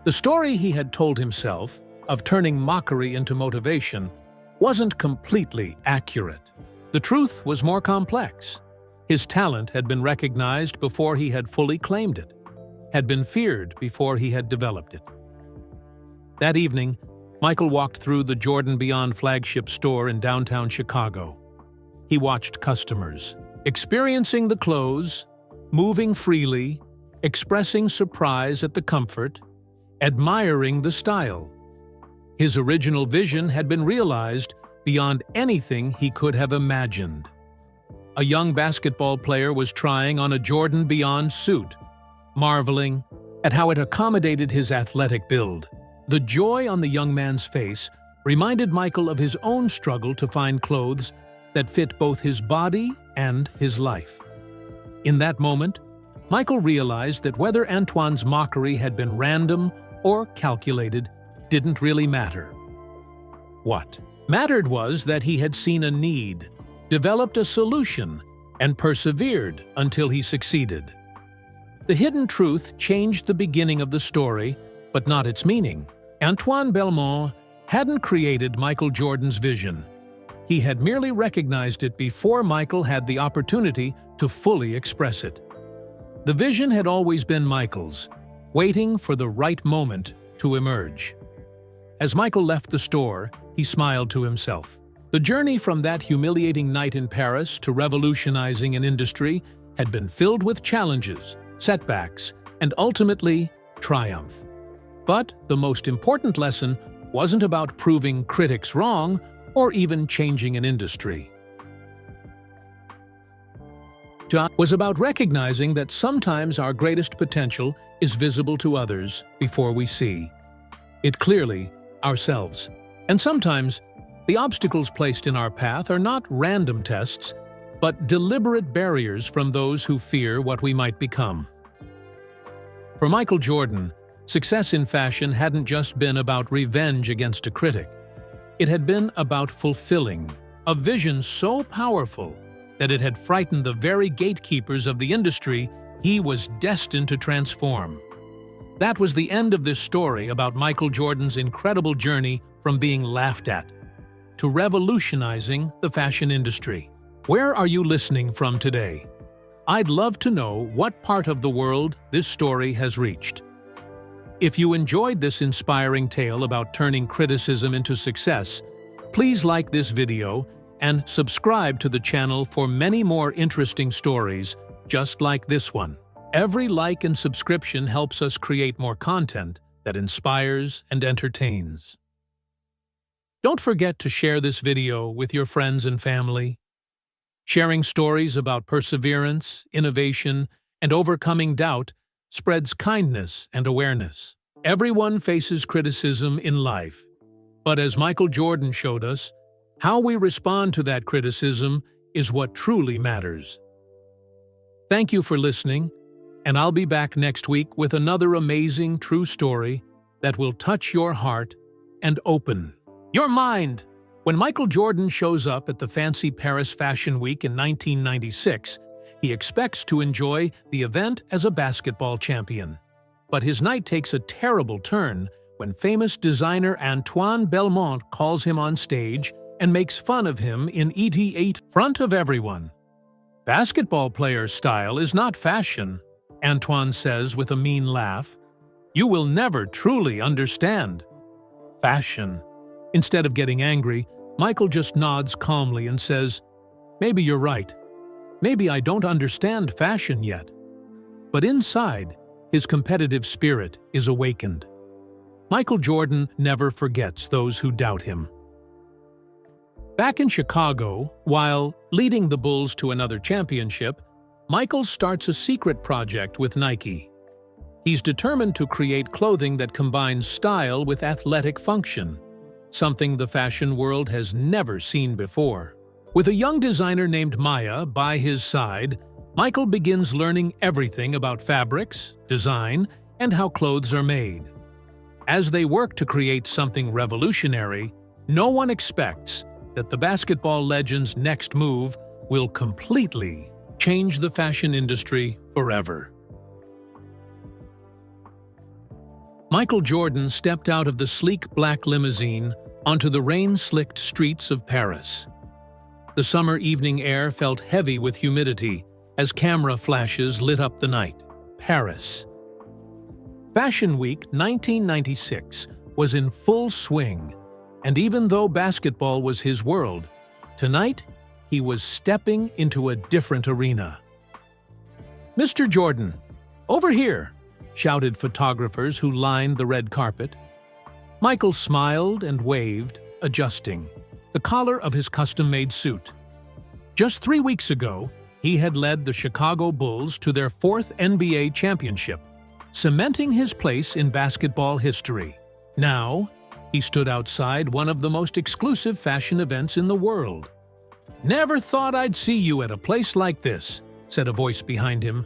The story he had told himself of turning mockery into motivation wasn't completely accurate. The truth was more complex. His talent had been recognized before he had fully claimed it, had been feared before he had developed it. That evening, Michael walked through the Jordan Beyond flagship store in downtown Chicago. He watched customers, experiencing the clothes, moving freely, expressing surprise at the comfort, admiring the style. His original vision had been realized beyond anything he could have imagined. A young basketball player was trying on a Jordan Beyond suit, marveling at how it accommodated his athletic build. The joy on the young man's face reminded Michael of his own struggle to find clothes that fit both his body and his life. In that moment, Michael realized that whether Antoine's mockery had been random or calculated didn't really matter. What mattered was that he had seen a need, developed a solution, and persevered until he succeeded. The hidden truth changed the beginning of the story, but not its meaning. Antoine Belmont hadn't created Michael Jordan's vision. He had merely recognized it before Michael had the opportunity to fully express it. The vision had always been Michael's, waiting for the right moment to emerge. As Michael left the store, he smiled to himself. The journey from that humiliating night in Paris to revolutionizing an industry had been filled with challenges, setbacks, and ultimately, triumph. But the most important lesson wasn't about proving critics wrong or even changing an industry. It was about recognizing that sometimes our greatest potential is visible to others before we see it clearly ourselves. And sometimes, the obstacles placed in our path are not random tests, but deliberate barriers from those who fear what we might become. For Michael Jordan, success in fashion hadn't just been about revenge against a critic. It had been about fulfilling a vision so powerful that it had frightened the very gatekeepers of the industry he was destined to transform. That was the end of this story about Michael Jordan's incredible journey from being laughed at to revolutionizing the fashion industry. Where are you listening from today? I'd love to know what part of the world this story has reached. If you enjoyed this inspiring tale about turning criticism into success, please like this video and subscribe to the channel for many more interesting stories just like this one. Every like and subscription helps us create more content that inspires and entertains. Don't forget to share this video with your friends and family. Sharing stories about perseverance, innovation, and overcoming doubt spreads kindness and awareness. Everyone faces criticism in life, but as Michael Jordan showed us, how we respond to that criticism is what truly matters. Thank you for listening, and I'll be back next week with another amazing true story that will touch your heart and open your mind. When Michael Jordan shows up at the fancy Paris Fashion Week in 1996, he expects to enjoy the event as a basketball champion. But his night takes a terrible turn when famous designer Antoine Belmont calls him on stage and makes fun of him in ET8 front of everyone. Basketball player's style is not fashion, Antoine says with a mean laugh. You will never truly understand fashion. Instead of getting angry, Michael just nods calmly and says, "Maybe you're right. Maybe I don't understand fashion yet." But inside, his competitive spirit is awakened. Michael Jordan never forgets those who doubt him. Back in Chicago, while leading the Bulls to another championship, Michael starts a secret project with Nike. He's determined to create clothing that combines style with athletic function, something the fashion world has never seen before. With a young designer named Maya by his side, Michael begins learning everything about fabrics, design, and how clothes are made. As they work to create something revolutionary, no one expects that the basketball legend's next move will completely change the fashion industry forever. Michael Jordan stepped out of the sleek black limousine onto the rain-slicked streets of Paris. The summer evening air felt heavy with humidity as camera flashes lit up the night. Paris. Fashion Week 1996 was in full swing, and even though basketball was his world, tonight he was stepping into a different arena. "Mr. Jordan, over here," shouted photographers who lined the red carpet. Michael smiled and waved, adjusting the collar of his custom-made suit. Just 3 weeks ago, he had led the Chicago Bulls to their 4th NBA championship, cementing his place in basketball history. Now, he stood outside one of the most exclusive fashion events in the world. "Never thought I'd see you at a place like this," said a voice behind him.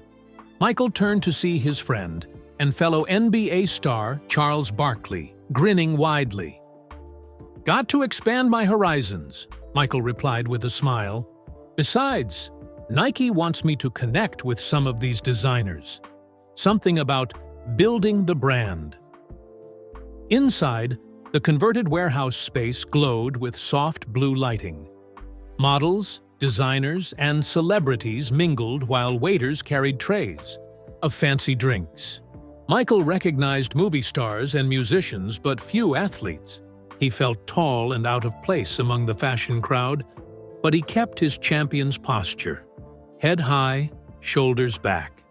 Michael turned to see his friend and fellow NBA star Charles Barkley, grinning widely. "Got to expand my horizons," Michael replied with a smile. "Besides, Nike wants me to connect with some of these designers. Something about building the brand." Inside, the converted warehouse space glowed with soft blue lighting. Models, designers, and celebrities mingled while waiters carried trays of fancy drinks. Michael recognized movie stars and musicians, but few athletes. He felt tall and out of place among the fashion crowd, but he kept his champion's posture. Head high, shoulders back.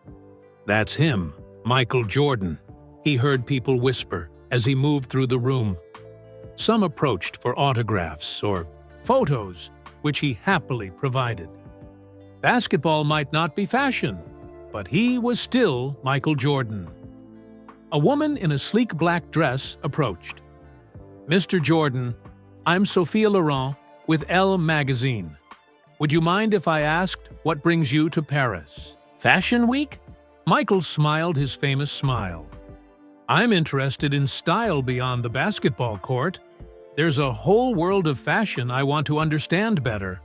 "That's him, Michael Jordan," he heard people whisper as he moved through the room. Some approached for autographs or photos, which he happily provided. Basketball might not be fashion, but he was still Michael Jordan. A woman in a sleek black dress approached. "Mr. Jordan, I'm Sophia Laurent with Elle magazine. Would you mind if I asked what brings you to Paris? Fashion Week?" Michael smiled his famous smile. "I'm interested in style beyond the basketball court. There's a whole world of fashion I want to understand better."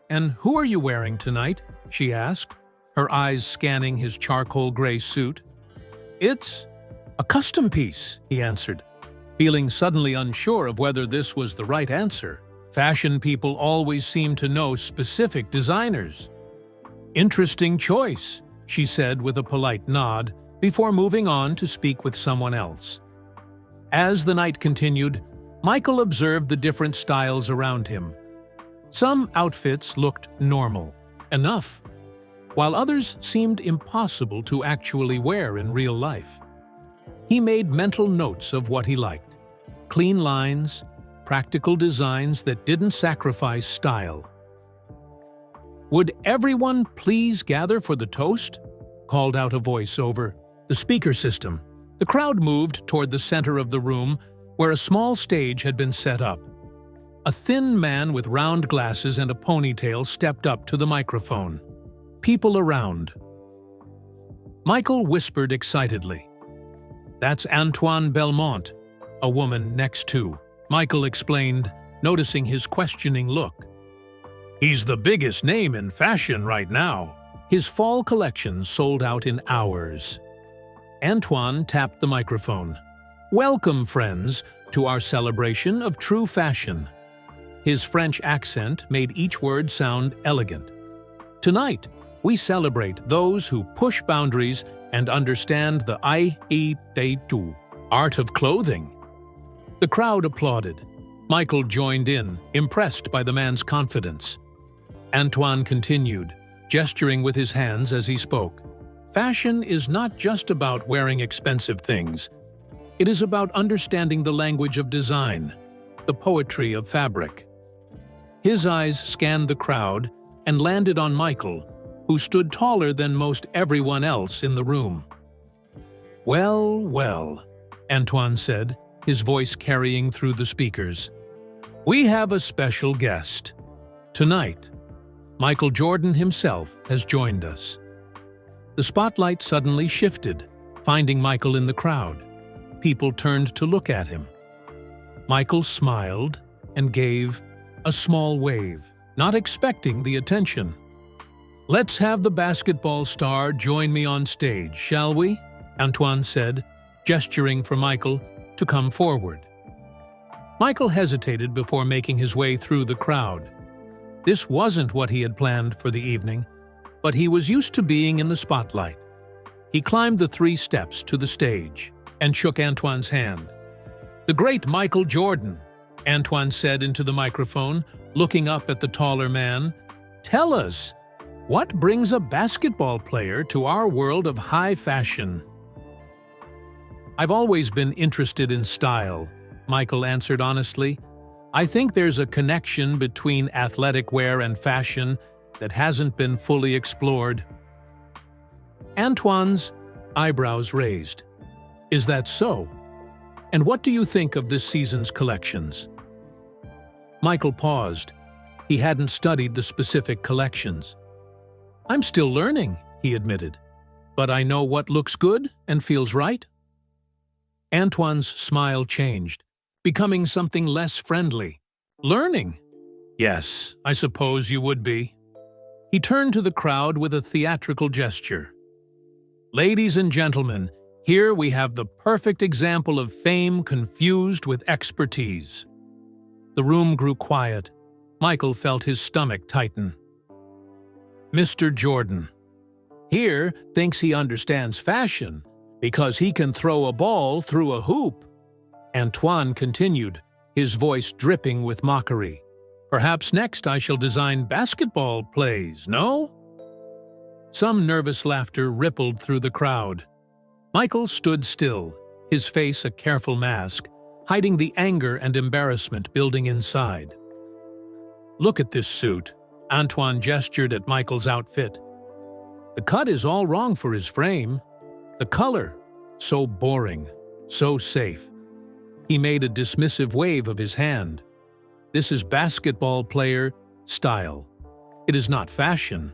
"And who are you wearing tonight?" she asked, her eyes scanning his charcoal gray suit. "It's a custom piece," he answered, feeling suddenly unsure of whether this was the right answer. Fashion people always seem to know specific designers. "Interesting choice," she said with a polite nod before moving on to speak with someone else. As the night continued, Michael observed the different styles around him. Some outfits looked normal enough, while others seemed impossible to actually wear in real life. He made mental notes of what he liked: clean lines, practical designs that didn't sacrifice style. "Would everyone please gather for the toast?" called out a voice over the speaker system. The crowd moved toward the center of the room, where a small stage had been set up. A thin man with round glasses and a ponytail stepped up to the microphone. People around. Michael whispered excitedly. "That's Antoine Belmont," a woman next to. Michael explained, noticing his questioning look. "He's the biggest name in fashion right now. His fall collection sold out in hours." Antoine tapped the microphone. "Welcome, friends, to our celebration of true fashion." His French accent made each word sound elegant. "Tonight, we celebrate those who push boundaries and understand the art of clothing." The crowd applauded. Michael joined in, impressed by the man's confidence. Antoine continued, gesturing with his hands as he spoke. "Fashion is not just about wearing expensive things. It is about understanding the language of design, the poetry of fabric." His eyes scanned the crowd and landed on Michael, who stood taller than most everyone else in the room. "Well, well," Antoine said, his voice carrying through the speakers. "We have a special guest. Tonight, Michael Jordan himself has joined us." The spotlight suddenly shifted, finding Michael in the crowd. People turned to look at him. Michael smiled and gave a small wave, not expecting the attention. "Let's have the basketball star join me on stage, shall we?" Antoine said, gesturing for Michael to come forward. Michael hesitated before making his way through the crowd. This wasn't what he had planned for the evening, but he was used to being in the spotlight. He climbed the 3 steps to the stage and shook Antoine's hand. "The great Michael Jordan," Antoine said into the microphone, looking up at the taller man. "Tell us, what brings a basketball player to our world of high fashion?" I've always been interested in style, Michael answered honestly. I think there's a connection between athletic wear and fashion that hasn't been fully explored. Antoine's eyebrows raised. Is that so? And what do you think of this season's collections? Michael paused. He hadn't studied the specific collections. I'm still learning, he admitted. But I know what looks good and feels right. Antoine's smile changed, becoming something less friendly. Learning? Yes, I suppose you would be. He turned to the crowd with a theatrical gesture. Ladies and gentlemen, here we have the perfect example of fame confused with expertise. The room grew quiet. Michael felt his stomach tighten. Mr. Jordan here thinks he understands fashion because he can throw a ball through a hoop. Antoine continued, his voice dripping with mockery. Perhaps next I shall design basketball plays, no? Some nervous laughter rippled through the crowd. Michael stood still, his face a careful mask, hiding the anger and embarrassment building inside. Look at this suit. Antoine gestured at Michael's outfit. The cut is all wrong for his frame. The color, so boring, so safe. He made a dismissive wave of his hand. This is basketball player style. It is not fashion.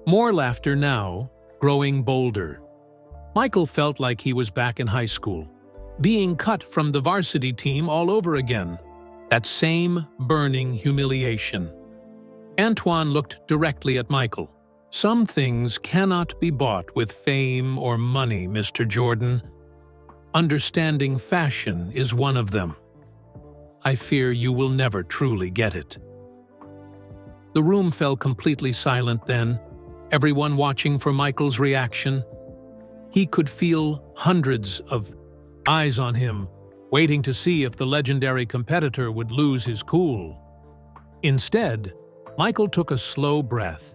More laughter now, growing bolder. Michael felt like he was back in high school, being cut from the varsity team all over again. That same burning humiliation. Antoine looked directly at Michael. Some things cannot be bought with fame or money, Mr. Jordan. Understanding fashion is one of them. I fear you will never truly get it. The room fell completely silent then, everyone watching for Michael's reaction. He could feel hundreds of eyes on him, waiting to see if the legendary competitor would lose his cool. Instead, Michael took a slow breath.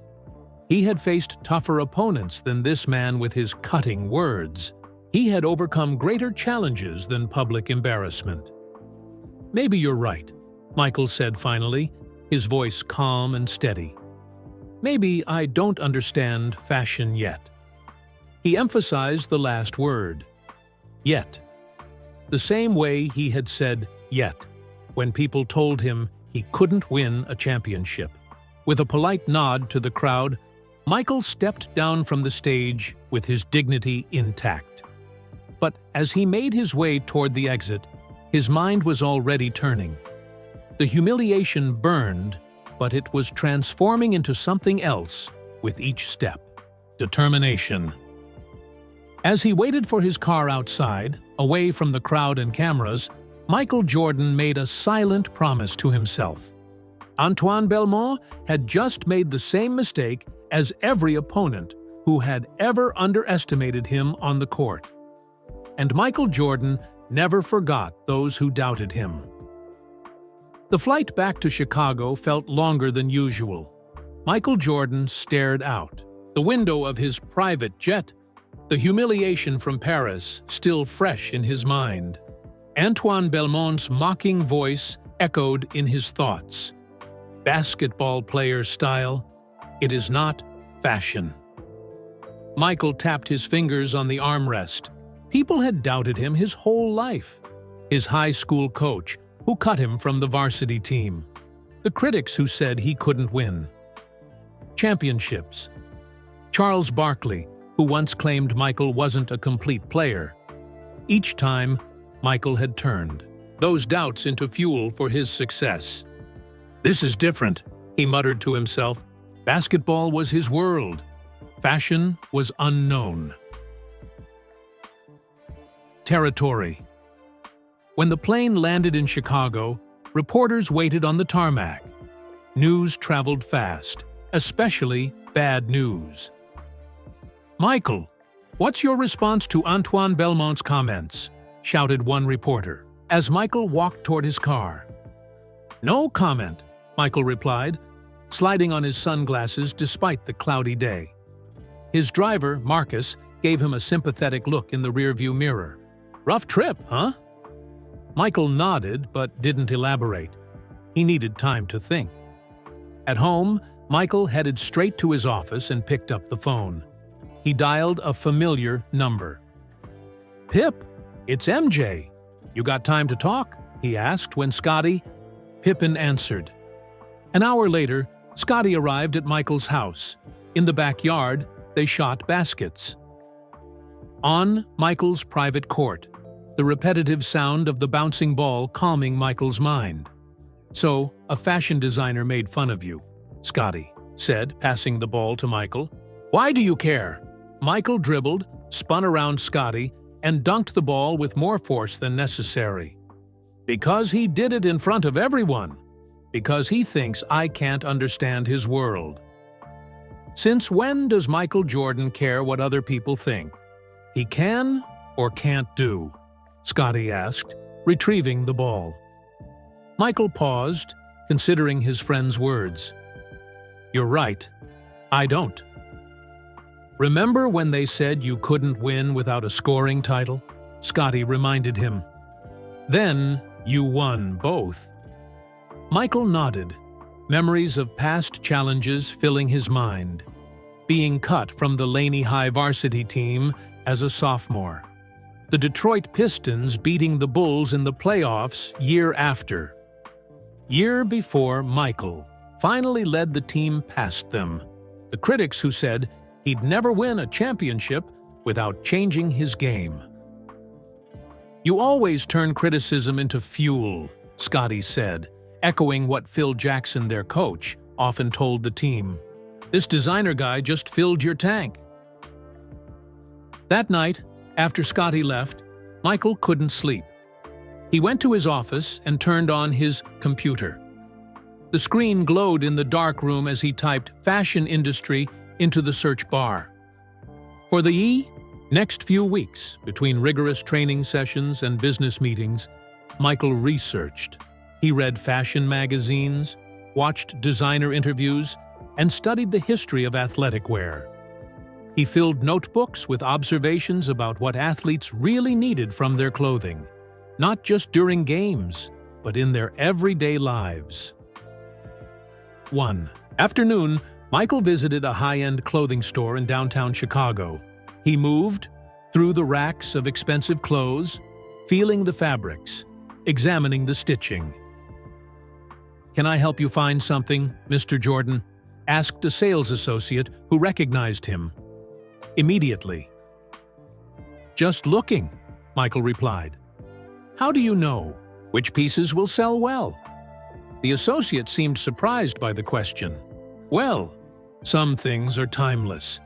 He had faced tougher opponents than this man with his cutting words. He had overcome greater challenges than public embarrassment. Maybe you're right, Michael said finally, his voice calm and steady. Maybe I don't understand fashion yet. He emphasized the last word, yet. The same way he had said yet when people told him he couldn't win a championship. With a polite nod to the crowd, Michael stepped down from the stage with his dignity intact. But as he made his way toward the exit, his mind was already turning. The humiliation burned, but it was transforming into something else with each step. Determination. As he waited for his car outside, away from the crowd and cameras, Michael Jordan made a silent promise to himself. Antoine Belmont had just made the same mistake as every opponent who had ever underestimated him on the court. And Michael Jordan never forgot those who doubted him. The flight back to Chicago felt longer than usual. Michael Jordan stared out the window of his private jet, the humiliation from Paris still fresh in his mind. Antoine Belmont's mocking voice echoed in his thoughts. Basketball player style, it is not fashion. Michael tapped his fingers on the armrest. People had doubted him his whole life. His high school coach, who cut him from the varsity team. The critics who said he couldn't win. Championships. Charles Barkley, who once claimed Michael wasn't a complete player. Each time, Michael had turned those doubts into fuel for his success. This is different, he muttered to himself. Basketball was his world. Fashion was unknown. Territory. When the plane landed in Chicago, reporters waited on the tarmac. News traveled fast, especially bad news. Michael, what's your response to Antoine Belmont's comments? Shouted one reporter, as Michael walked toward his car. No comment, Michael replied, sliding on his sunglasses despite the cloudy day. His driver, Marcus, gave him a sympathetic look in the rearview mirror. "Rough trip, huh?" Michael nodded but didn't elaborate. He needed time to think. At home, Michael headed straight to his office and picked up the phone. He dialed a familiar number. "Pip, it's MJ. You got time to talk?" he asked when Pippin answered. An hour later, Scotty arrived at Michael's house. In the backyard, they shot baskets. On Michael's private court, the repetitive sound of the bouncing ball calming Michael's mind. "So, a fashion designer made fun of you," Scotty said, passing the ball to Michael. "Why do you care?" Michael dribbled, spun around Scotty, and dunked the ball with more force than necessary. "Because he did it in front of everyone. Because he thinks I can't understand his world." Since when does Michael Jordan care what other people think? He can or can't do? Scotty asked, retrieving the ball. Michael paused, considering his friend's words. "You're right. I don't." "Remember when they said you couldn't win without a scoring title?" Scotty reminded him. "Then you won both." Michael nodded, memories of past challenges filling his mind. Being cut from the Laney High varsity team as a sophomore. The Detroit Pistons beating the Bulls in the playoffs year after. Year before Michael finally led the team past them. The critics who said he'd never win a championship without changing his game. "You always turn criticism into fuel," Scotty said, echoing what Phil Jackson, their coach, often told the team. "This designer guy just filled your tank." That night, after Scotty left, Michael couldn't sleep. He went to his office and turned on his computer. The screen glowed in the dark room as he typed fashion industry into the search bar. For the next few weeks, between rigorous training sessions and business meetings, Michael researched. He read fashion magazines, watched designer interviews, and studied the history of athletic wear. He filled notebooks with observations about what athletes really needed from their clothing, not just during games, but in their everyday lives. One afternoon, Michael visited a high-end clothing store in downtown Chicago. He moved through the racks of expensive clothes, feeling the fabrics, examining the stitching. "Can I help you find something, Mr. Jordan?" asked a sales associate who recognized him. Immediately. "Just looking," Michael replied. "How do you know? Which pieces will sell well?" The associate seemed surprised by the question. "Well, some things are timeless,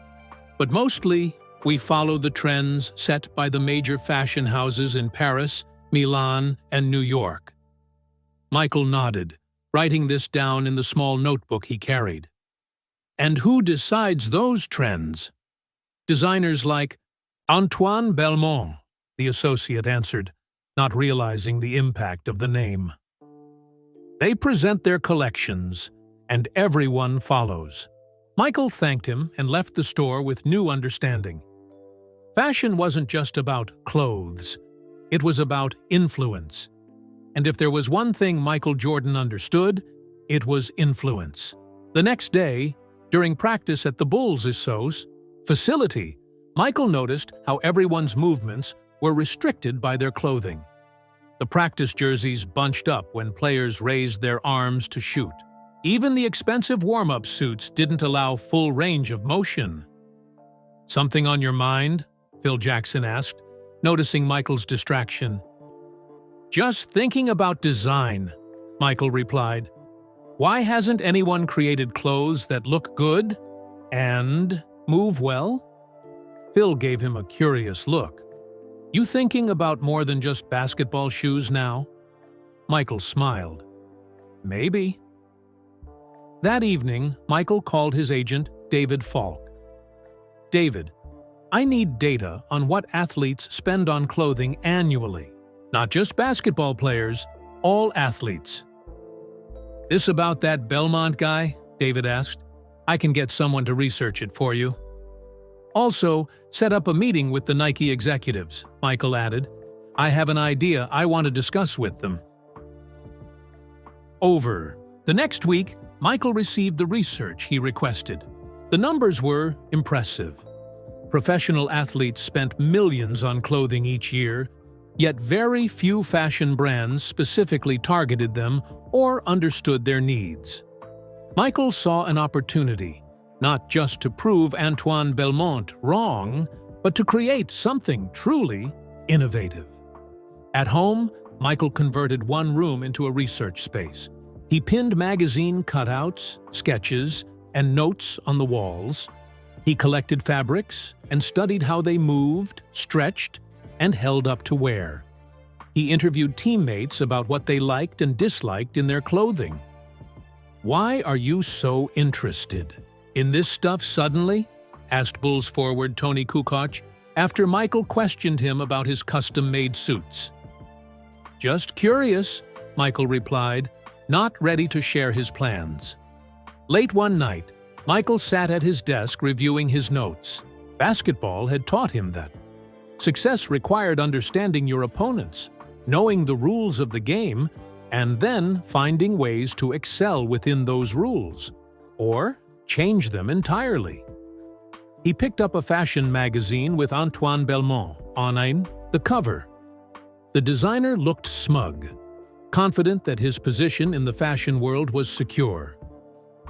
but mostly we follow the trends set by the major fashion houses in Paris, Milan, and New York." Michael nodded, writing this down in the small notebook he carried. "And who decides those trends?" "Designers like Antoine Belmont," the associate answered, not realizing the impact of the name. "They present their collections, and everyone follows." Michael thanked him and left the store with new understanding. Fashion wasn't just about clothes. It was about influence. And if there was one thing Michael Jordan understood, it was influence. The next day, during practice at the Bulls' facility, Michael noticed how everyone's movements were restricted by their clothing. The practice jerseys bunched up when players raised their arms to shoot. Even the expensive warm-up suits didn't allow full range of motion. "Something on your mind?" Phil Jackson asked, noticing Michael's distraction. "Just thinking about design," Michael replied. "Why hasn't anyone created clothes that look good and move well?" Phil gave him a curious look. "You thinking about more than just basketball shoes now?" Michael smiled. "Maybe." That evening, Michael called his agent, David Falk. "David, I need data on what athletes spend on clothing annually. Not just basketball players, all athletes." "This about that Belmont guy?" David asked. "I can get someone to research it for you." Also, set up a meeting with the Nike executives, Michael added. I have an idea I want to discuss with them. Over. The next week, Michael received the research he requested. The numbers were impressive. Professional athletes spent millions on clothing each year, yet very few fashion brands specifically targeted them or understood their needs. Michael saw an opportunity, not just to prove Antoine Belmont wrong, but to create something truly innovative. At home, Michael converted one room into a research space. He pinned magazine cutouts, sketches, and notes on the walls. He collected fabrics and studied how they moved, stretched, and held up to wear. He interviewed teammates about what they liked and disliked in their clothing. "Why are you so interested in this stuff suddenly?" asked Bulls forward Tony Kukoc after Michael questioned him about his custom-made suits. "Just curious," Michael replied, not ready to share his plans. Late one night, Michael sat at his desk reviewing his notes. Basketball had taught him that success required understanding your opponents, knowing the rules of the game, and then finding ways to excel within those rules, or change them entirely. He picked up a fashion magazine with Antoine Belmont on the cover. The designer looked smug, confident that his position in the fashion world was secure.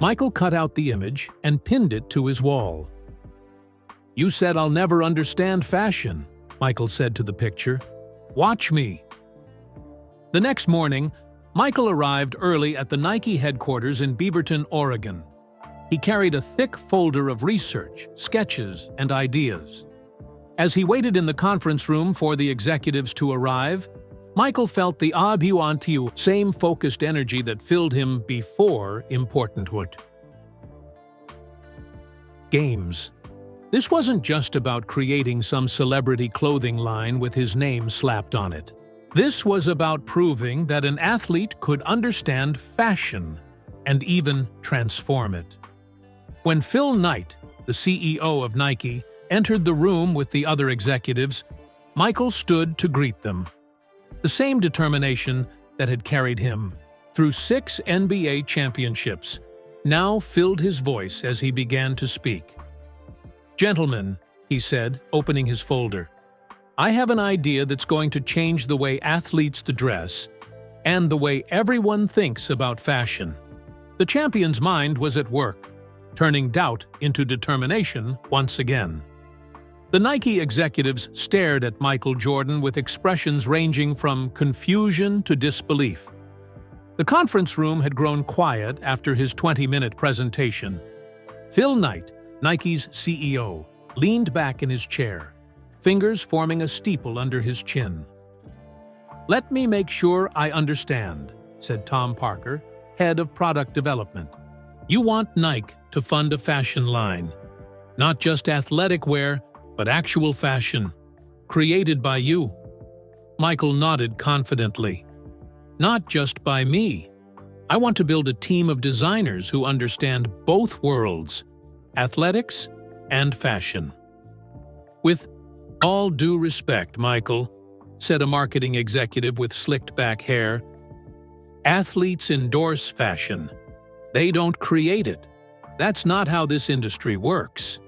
Michael cut out the image and pinned it to his wall. "You said I'll never understand fashion," Michael said to the picture. "Watch me." The next morning, Michael arrived early at the Nike headquarters in Beaverton, Oregon. He carried a thick folder of research, sketches, and ideas. As he waited in the conference room for the executives to arrive, Michael felt the same focused energy that filled him before importanthood. Games. This wasn't just about creating some celebrity clothing line with his name slapped on it. This was about proving that an athlete could understand fashion and even transform it. When Phil Knight, the CEO of Nike, entered the room with the other executives, Michael stood to greet them. The same determination that had carried him through 6 NBA championships now filled his voice as he began to speak. "Gentlemen," he said, opening his folder, "I have an idea that's going to change the way athletes dress and the way everyone thinks about fashion." The champion's mind was at work, turning doubt into determination once again. The Nike executives stared at Michael Jordan with expressions ranging from confusion to disbelief. The conference room had grown quiet after his 20-minute presentation. Phil Knight, Nike's CEO, leaned back in his chair, fingers forming a steeple under his chin. "Let me make sure I understand," said Tom Parker, head of product development. "You want Nike to fund a fashion line, not just athletic wear, but actual fashion, created by you." Michael nodded confidently. "Not just by me. I want to build a team of designers who understand both worlds, athletics and fashion." "With all due respect, Michael," said a marketing executive with slicked-back hair, "athletes endorse fashion. They don't create it. That's not how this industry works."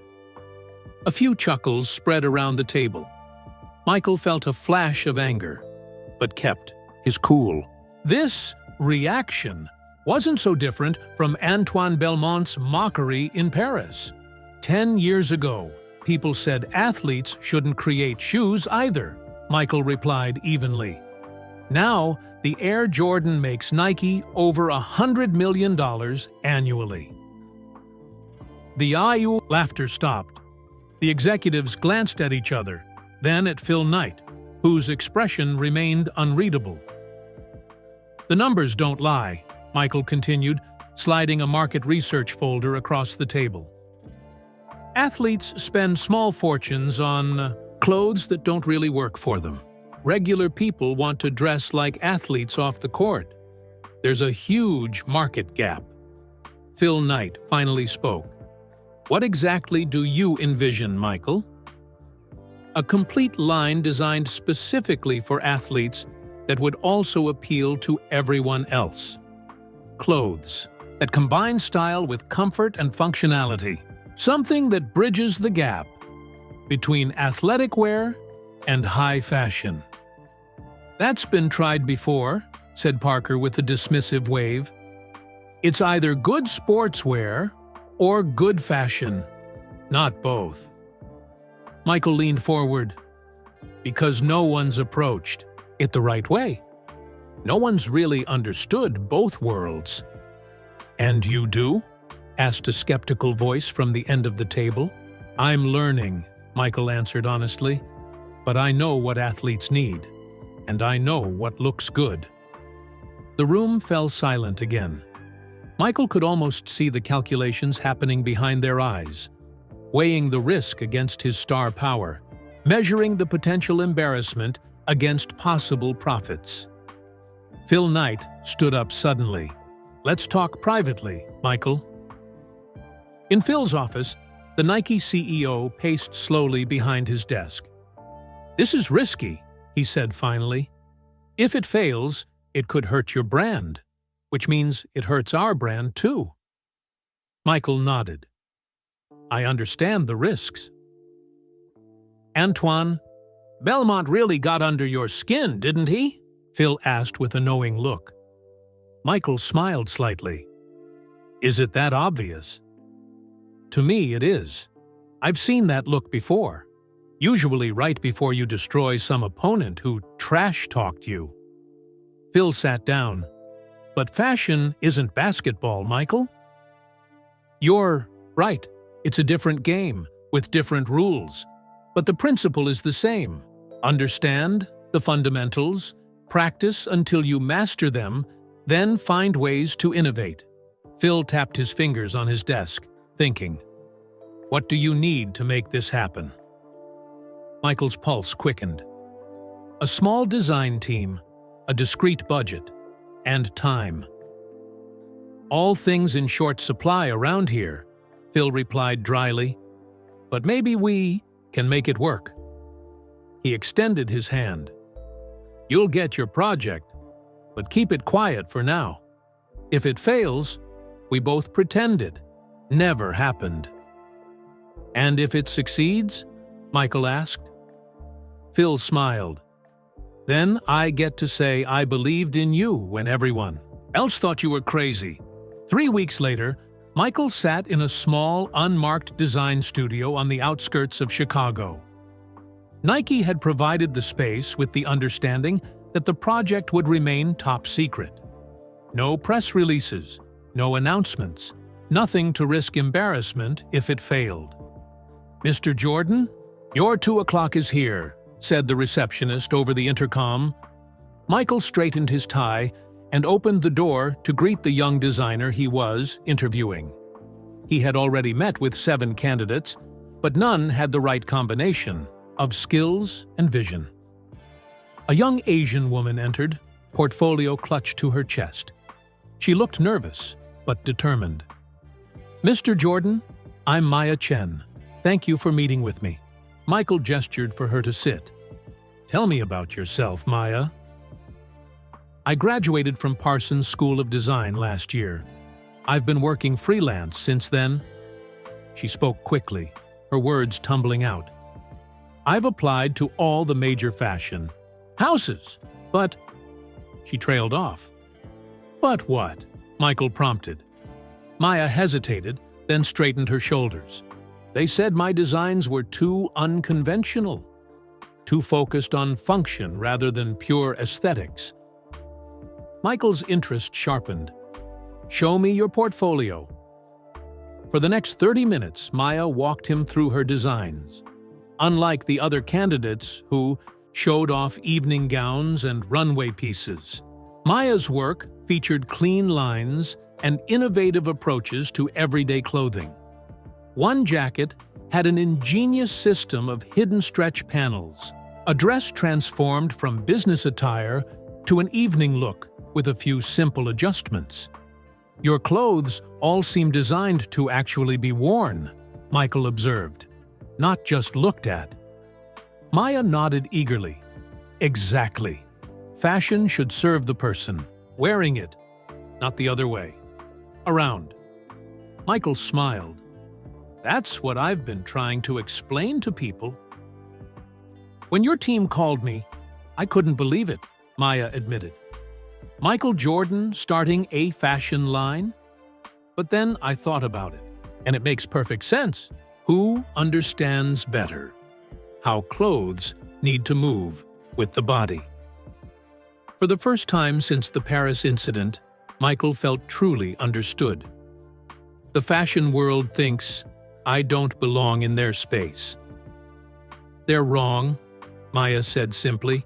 A few chuckles spread around the table. Michael felt a flash of anger, but kept his cool. This reaction wasn't so different from Antoine Belmont's mockery in Paris. 10 years ago, people said athletes shouldn't create shoes either, Michael replied evenly. Now, the Air Jordan makes Nike over $100 million annually. The laughter stopped. The executives glanced at each other, then at Phil Knight, whose expression remained unreadable. "The numbers don't lie," Michael continued, sliding a market research folder across the table. "Athletes spend small fortunes on clothes that don't really work for them. Regular people want to dress like athletes off the court. There's a huge market gap." Phil Knight finally spoke. What exactly do you envision, Michael? A complete line designed specifically for athletes that would also appeal to everyone else. Clothes that combine style with comfort and functionality. Something that bridges the gap between athletic wear and high fashion. That's been tried before, said Parker with a dismissive wave. It's either good sportswear or good fashion, not both. Michael leaned forward. Because no one's approached it the right way. No one's really understood both worlds. And you do? Asked a skeptical voice from the end of the table. I'm learning, Michael answered honestly. But I know what athletes need, and I know what looks good. The room fell silent again. Michael could almost see the calculations happening behind their eyes, weighing the risk against his star power, measuring the potential embarrassment against possible profits. Phil Knight stood up suddenly. Let's talk privately, Michael. In Phil's office, the Nike CEO paced slowly behind his desk. This is risky, he said finally. If it fails, it could hurt your brand, which means it hurts our brand too. Michael nodded. I understand the risks. Antoine, Belmont really got under your skin, didn't he? Phil asked with a knowing look. Michael smiled slightly. Is it that obvious? To me, it is. I've seen that look before. Usually right before you destroy some opponent who trash-talked you. Phil sat down. But fashion isn't basketball, Michael. You're right. It's a different game, with different rules. But the principle is the same. Understand the fundamentals, practice until you master them, then find ways to innovate. Phil tapped his fingers on his desk, thinking, what do you need to make this happen? Michael's pulse quickened. A small design team, a discreet budget, and time. All things in short supply around here, Phil replied dryly. But maybe we can make it work. He extended his hand. You'll get your project, but keep it quiet for now. If it fails, we both pretend it never happened. And if it succeeds? Michael asked. Phil smiled. Then I get to say I believed in you when everyone else thought you were crazy. 3 weeks later, Michael sat in a small, unmarked design studio on the outskirts of Chicago. Nike had provided the space with the understanding that the project would remain top secret. No press releases, no announcements, nothing to risk embarrassment if it failed. Mr. Jordan, your 2 o'clock is here, said the receptionist over the intercom. Michael straightened his tie and opened the door to greet the young designer he was interviewing. He had already met with 7 candidates, but none had the right combination of skills and vision. A young Asian woman entered, portfolio clutched to her chest. She looked nervous, but determined. Mr. Jordan, I'm Maya Chen. Thank you for meeting with me. Michael gestured for her to sit. Tell me about yourself, Maya. I graduated from Parsons School of Design last year. I've been working freelance since then. She spoke quickly, her words tumbling out. I've applied to all the major fashion houses, but... She trailed off. But what? Michael prompted. Maya hesitated, then straightened her shoulders. They said my designs were too unconventional, too focused on function rather than pure aesthetics. Michael's interest sharpened. Show me your portfolio. For the next 30 minutes, Maya walked him through her designs. Unlike the other candidates who showed off evening gowns and runway pieces, Maya's work featured clean lines and innovative approaches to everyday clothing. One jacket had an ingenious system of hidden stretch panels, a dress transformed from business attire to an evening look with a few simple adjustments. Your clothes all seem designed to actually be worn, Michael observed, not just looked at. Maya nodded eagerly. Exactly. Fashion should serve the person wearing it, not the other way. Around. Michael smiled. That's what I've been trying to explain to people. When your team called me, I couldn't believe it, Maya admitted. Michael Jordan starting a fashion line? But then I thought about it, and it makes perfect sense. Who understands better how clothes need to move with the body? For the first time since the Paris incident, Michael felt truly understood. The fashion world thinks, I don't belong in their space. They're wrong, Maya said simply.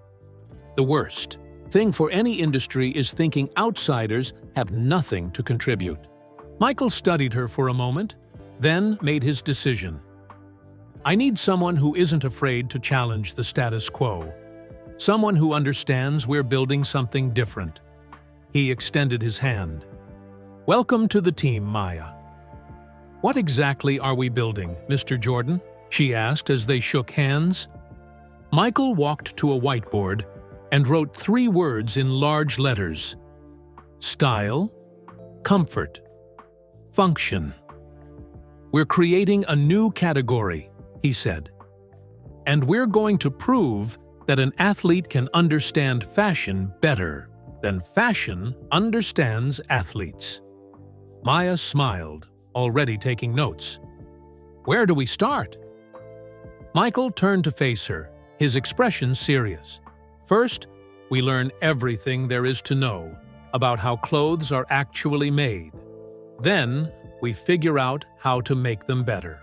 The worst thing for any industry is thinking outsiders have nothing to contribute. Michael studied her for a moment, then made his decision. I need someone who isn't afraid to challenge the status quo. Someone who understands we're building something different. He extended his hand. Welcome to the team, Maya. What exactly are we building, Mr. Jordan? She asked as they shook hands. Michael walked to a whiteboard and wrote 3 words in large letters. Style, comfort, function. We're creating a new category, he said. And we're going to prove that an athlete can understand fashion better than fashion understands athletes. Maya smiled, already taking notes. Where do we start? Michael turned to face her, his expression serious. First, we learn everything there is to know about how clothes are actually made. Then, we figure out how to make them better.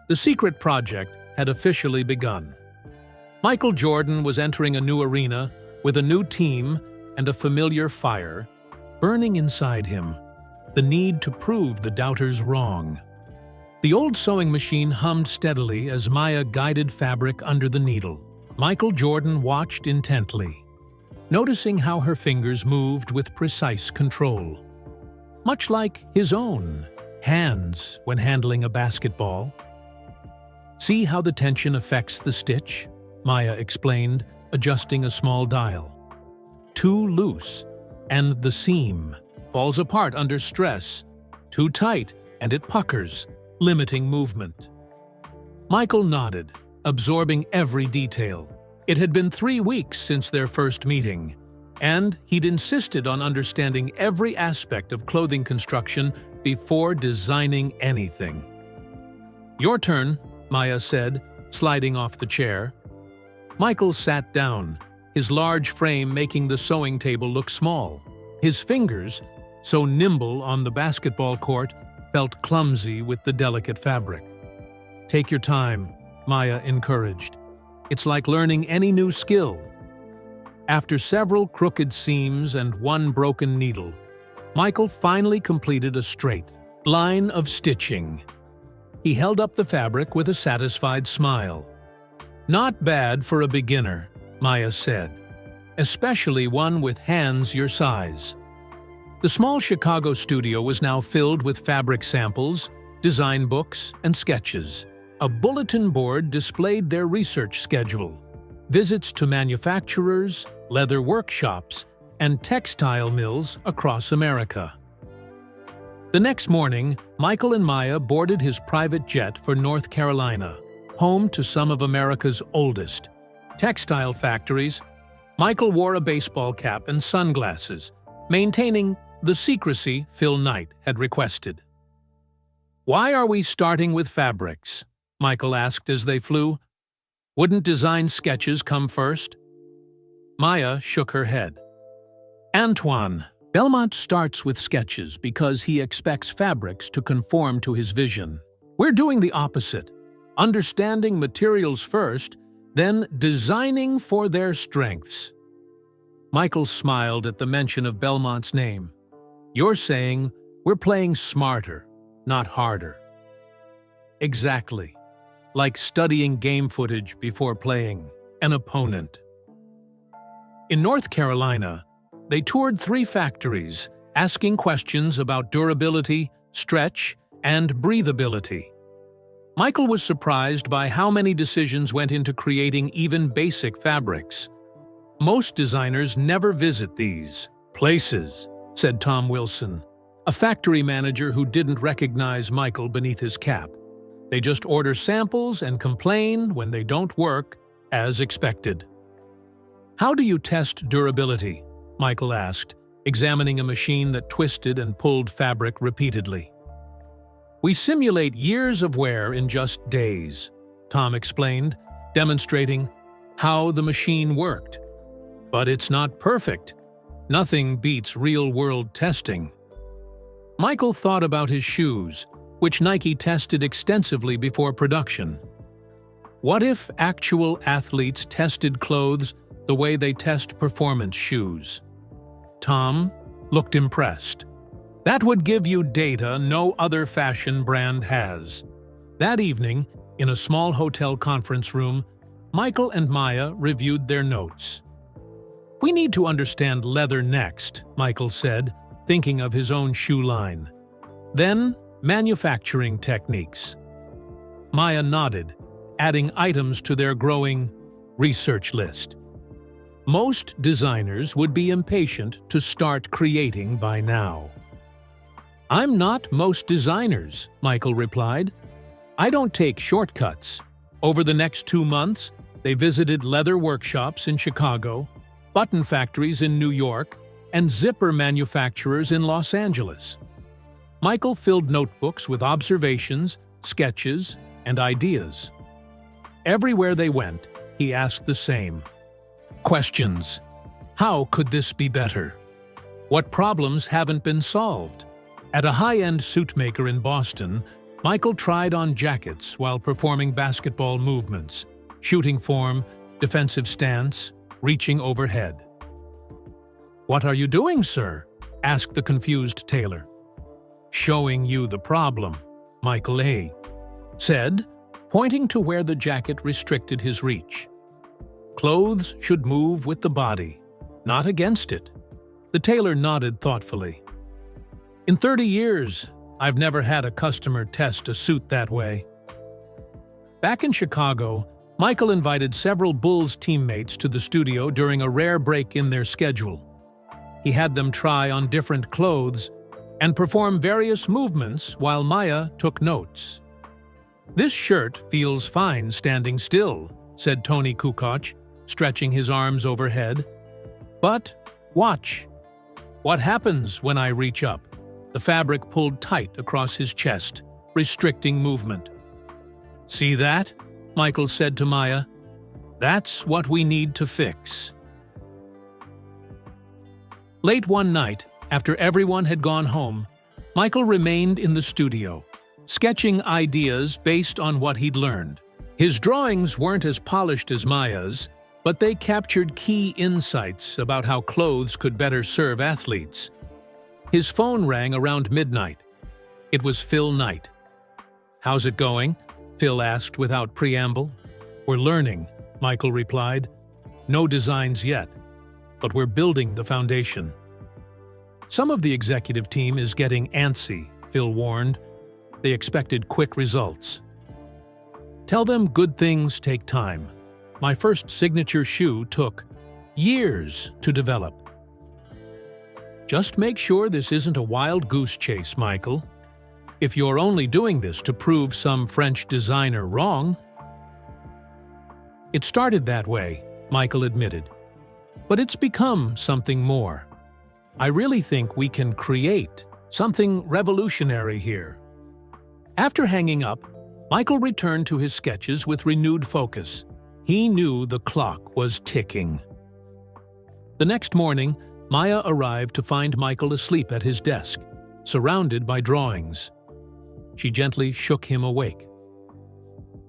The secret project had officially begun. Michael Jordan was entering a new arena with a new team and a familiar fire burning inside him, the need to prove the doubters wrong. The old sewing machine hummed steadily as Maya guided fabric under the needle. Michael Jordan watched intently, noticing how her fingers moved with precise control, much like his own hands when handling a basketball. See how the tension affects the stitch? Maya explained, adjusting a small dial. Too loose, and the seam falls apart under stress. Too tight, and it puckers, limiting movement. Michael nodded, absorbing every detail. It had been 3 weeks since their first meeting, and he'd insisted on understanding every aspect of clothing construction before designing anything. Your turn, Maya said, sliding off the chair. Michael sat down, his large frame making the sewing table look small. His fingers, so nimble on the basketball court, felt clumsy with the delicate fabric. Take your time, Maya encouraged. It's like learning any new skill. After several crooked seams and 1 broken needle, Michael finally completed a straight line of stitching. He held up the fabric with a satisfied smile. Not bad for a beginner, Maya said, especially one with hands your size. The small Chicago studio was now filled with fabric samples, design books, and sketches. A bulletin board displayed their research schedule, visits to manufacturers, leather workshops, and textile mills across America. The next morning, Michael and Maya boarded his private jet for North Carolina, home to some of America's oldest textile factories. Michael wore a baseball cap and sunglasses, maintaining the secrecy Phil Knight had requested. Why are we starting with fabrics? Michael asked as they flew. Wouldn't design sketches come first? Maya shook her head. Antoine, Belmont starts with sketches because he expects fabrics to conform to his vision. We're doing the opposite, understanding materials first, then designing for their strengths. Michael smiled at the mention of Belmont's name. You're saying we're playing smarter, not harder. Exactly. Like studying game footage before playing an opponent. In North Carolina, they toured 3 factories, asking questions about durability, stretch, and breathability. Michael was surprised by how many decisions went into creating even basic fabrics. Most designers never visit these places, said Tom Wilson, a factory manager who didn't recognize Michael beneath his cap. They just order samples and complain when they don't work as expected. How do you test durability? Michael asked, examining a machine that twisted and pulled fabric repeatedly. We simulate years of wear in just days, Tom explained, demonstrating how the machine worked. But it's not perfect. Nothing beats real-world testing. Michael thought about his shoes, which Nike tested extensively before production. What if actual athletes tested clothes the way they test performance shoes? Tom looked impressed. That would give you data no other fashion brand has. That evening, in a small hotel conference room, Michael and Maya reviewed their notes. We need to understand leather next, Michael said, thinking of his own shoe line. Then, manufacturing techniques. Maya nodded, adding items to their growing research list. Most designers would be impatient to start creating by now. I'm not most designers, Michael replied. I don't take shortcuts. Over the next 2 months, they visited leather workshops in Chicago, button factories in New York, and zipper manufacturers in Los Angeles. Michael filled notebooks with observations, sketches, and ideas. Everywhere they went, he asked the same questions. How could this be better? What problems haven't been solved? At a high-end suit maker in Boston, Michael tried on jackets while performing basketball movements, shooting form, defensive stance, reaching overhead. "What are you doing, sir?" asked the confused tailor. "Showing you the problem," Michael said, pointing to where the jacket restricted his reach. Clothes should move with the body, not against it. The tailor nodded thoughtfully. In 30 years, I've never had a customer test a suit that way. Back in Chicago, Michael invited several Bulls teammates to the studio during a rare break in their schedule. He had them try on different clothes and perform various movements while Maya took notes. "This shirt feels fine standing still," said Tony Kukoc, stretching his arms overhead. "But watch. What happens when I reach up?" The fabric pulled tight across his chest, restricting movement. "See that?" Michael said to Maya. "That's what we need to fix." Late one night, after everyone had gone home, Michael remained in the studio, sketching ideas based on what he'd learned. His drawings weren't as polished as Maya's, but they captured key insights about how clothes could better serve athletes. His phone rang around midnight. It was Phil Knight. "How's it going?" Phil asked without preamble. "We're learning," Michael replied. "No designs yet, but we're building the foundation." "Some of the executive team is getting antsy," Phil warned. They expected quick results. "Tell them good things take time. My first signature shoe took years to develop." "Just make sure this isn't a wild goose chase, Michael. If you're only doing this to prove some French designer wrong." "It started that way," Michael admitted. "But it's become something more. I really think we can create something revolutionary here." After hanging up, Michael returned to his sketches with renewed focus. He knew the clock was ticking. The next morning, Maya arrived to find Michael asleep at his desk, surrounded by drawings. She gently shook him awake.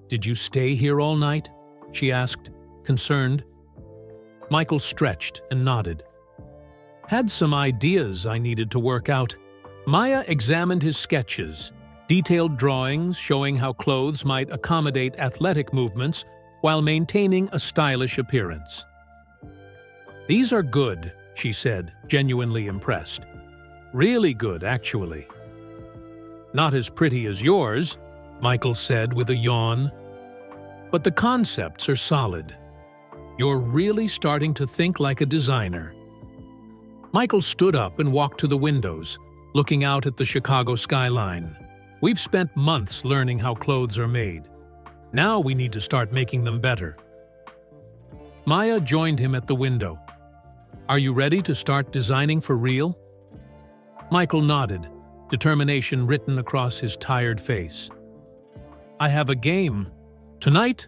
"Did you stay here all night?" she asked, concerned. Michael stretched and nodded. "Had some ideas I needed to work out." Maya examined his sketches, detailed drawings showing how clothes might accommodate athletic movements while maintaining a stylish appearance. "These are good," she said, genuinely impressed. "Really good, actually. Not as pretty as yours," Michael said with a yawn. "But the concepts are solid. You're really starting to think like a designer." Michael stood up and walked to the windows, looking out at the Chicago skyline. "We've spent months learning how clothes are made. Now we need to start making them better." Maya joined him at the window. "Are you ready to start designing for real?" Michael nodded, determination written across his tired face. "I have a game. Tonight,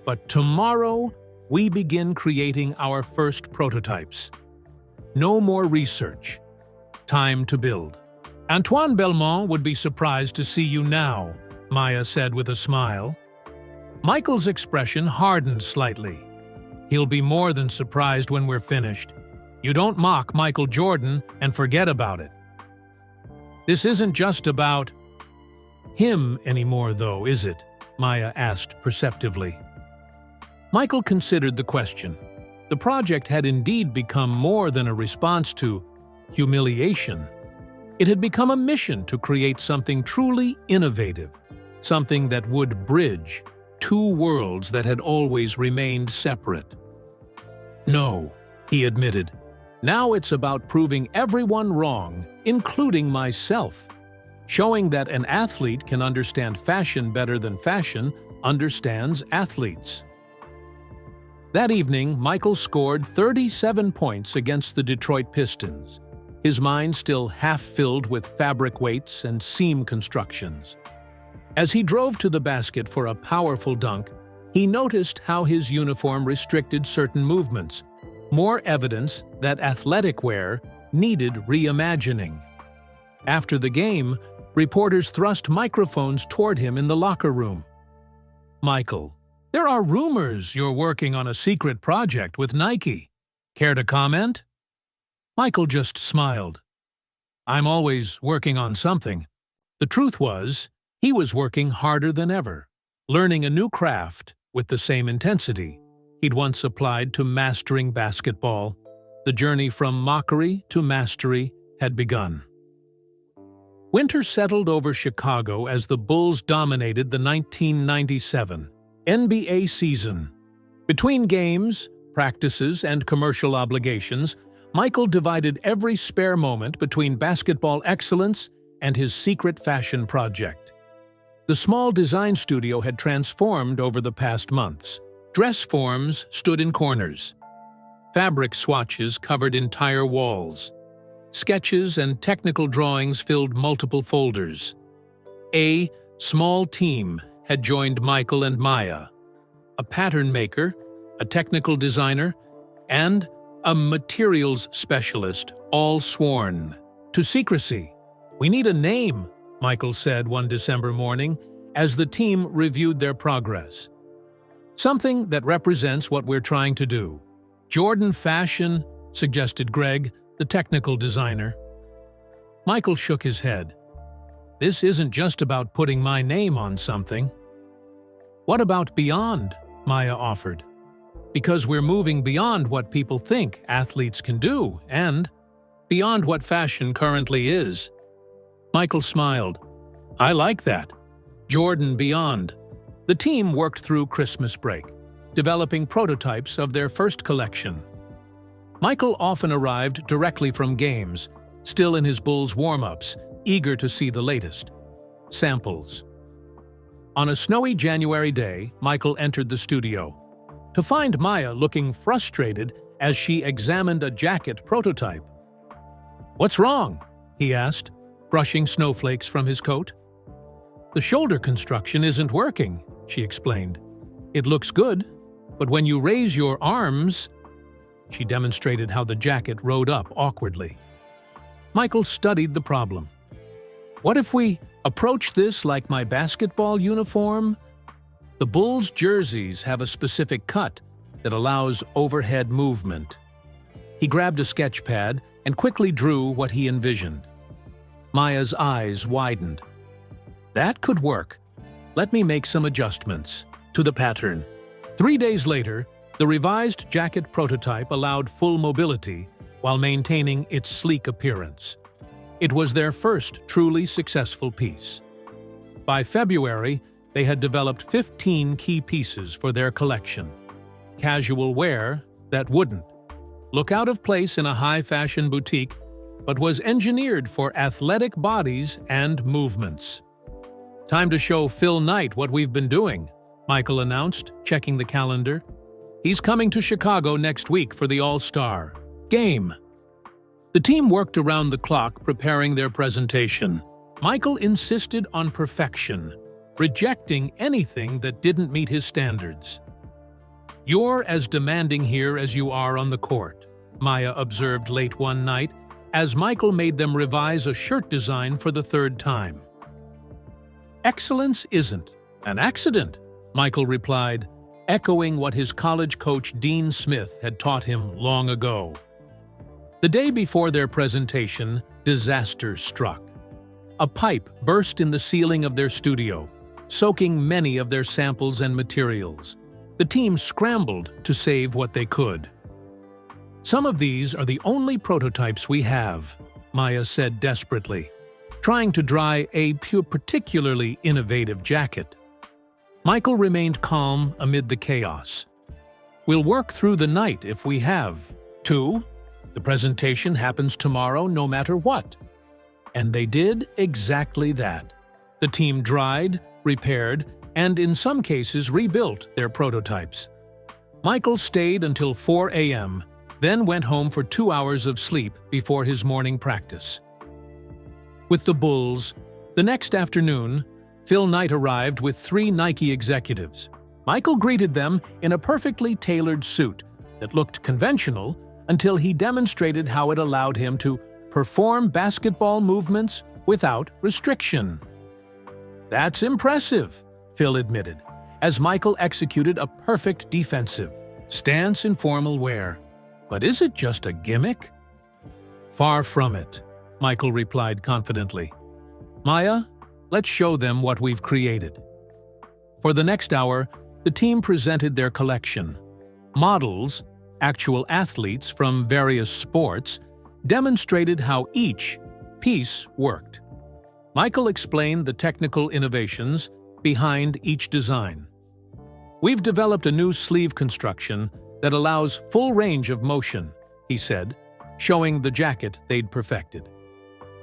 but tomorrow, we begin creating our first prototypes. No more research. Time to build." "Antoine Belmont would be surprised to see you now," Maya said with a smile. Michael's expression hardened slightly. "He'll be more than surprised when we're finished. You don't mock Michael Jordan and forget about it." "This isn't just about him anymore, though, is it?" Maya asked perceptively. Michael considered the question. The project had indeed become more than a response to humiliation. It had become a mission to create something truly innovative, something that would bridge two worlds that had always remained separate. "No," he admitted. "Now it's about proving everyone wrong, including myself. Showing that an athlete can understand fashion better than fashion understands athletes." That evening, Michael scored 37 points against the Detroit Pistons, his mind still half-filled with fabric weights and seam constructions. As he drove to the basket for a powerful dunk, he noticed how his uniform restricted certain movements, more evidence that athletic wear needed reimagining. After the game, reporters thrust microphones toward him in the locker room. "Michael, there are rumors you're working on a secret project with Nike. Care to comment?" Michael just smiled. "I'm always working on something." The truth was, he was working harder than ever, learning a new craft with the same intensity he'd once applied to mastering basketball. The journey from mockery to mastery had begun. Winter settled over Chicago as the Bulls dominated the 1997 NBA season. Between games, practices, and commercial obligations, Michael divided every spare moment between basketball excellence and his secret fashion project. The small design studio had transformed over the past months. Dress forms stood in corners. Fabric swatches covered entire walls. Sketches and technical drawings filled multiple folders. A small team had joined Michael and Maya, a pattern maker, a technical designer, and a materials specialist, all sworn to secrecy. "We need a name," Michael said one December morning as the team reviewed their progress. "Something that represents what we're trying to do." "Jordan Fashion," suggested Greg, the technical designer. Michael shook his head. "This isn't just about putting my name on something." "What about beyond?" Maya offered. "Because we're moving beyond what people think athletes can do, and beyond what fashion currently is." Michael smiled. "I like that. Jordan Beyond." The team worked through Christmas break, developing prototypes of their first collection. Michael often arrived directly from games, still in his Bulls warm-ups, eager to see the latest. Samples. On a snowy January day, Michael entered the studio, to find Maya looking frustrated as she examined a jacket prototype. "What's wrong?" he asked, brushing snowflakes from his coat. "The shoulder construction isn't working," she explained. "It looks good, but when you raise your arms..." She demonstrated how the jacket rode up awkwardly. Michael studied the problem. "What if we approach this like my basketball uniform? The Bulls' jerseys have a specific cut that allows overhead movement." He grabbed a sketch pad and quickly drew what he envisioned. Maya's eyes widened. "That could work. Let me make some adjustments to the pattern." 3 days later, the revised jacket prototype allowed full mobility while maintaining its sleek appearance. It was their first truly successful piece. By February, they had developed 15 key pieces for their collection. Casual wear that wouldn't look out of place in a high-fashion boutique, but was engineered for athletic bodies and movements. "Time to show Phil Knight what we've been doing," Michael announced, checking the calendar. "He's coming to Chicago next week for the All-Star game." The team worked around the clock preparing their presentation. Michael insisted on perfection, rejecting anything that didn't meet his standards. "You're as demanding here as you are on the court," Maya observed late one night as Michael made them revise a shirt design for the third time. "Excellence isn't an accident," Michael replied, echoing what his college coach Dean Smith had taught him long ago. The day before their presentation, disaster struck. A pipe burst in the ceiling of their studio, soaking many of their samples and materials. The team scrambled to save what they could. "Some of these are the only prototypes we have," Maya said desperately, trying to dry a particularly innovative jacket. Michael remained calm amid the chaos. "We'll work through the night if we have to. The presentation happens tomorrow no matter what." And they did exactly that. The team dried, repaired, and in some cases rebuilt their prototypes. Michael stayed until 4 a.m., then went home for 2 hours of sleep before his morning practice. With the Bulls, the next afternoon, Phil Knight arrived with 3 Nike executives. Michael greeted them in a perfectly tailored suit that looked conventional until he demonstrated how it allowed him to perform basketball movements without restriction. "That's impressive," Phil admitted, as Michael executed a perfect defensive stance in formal wear. "But is it just a gimmick?" "Far from it," Michael replied confidently. "Maya, let's show them what we've created." For the next hour, the team presented their collection. Models, actual athletes from various sports, demonstrated how each piece worked. Michael explained the technical innovations behind each design. "We've developed a new sleeve construction that allows full range of motion," he said, showing the jacket they'd perfected.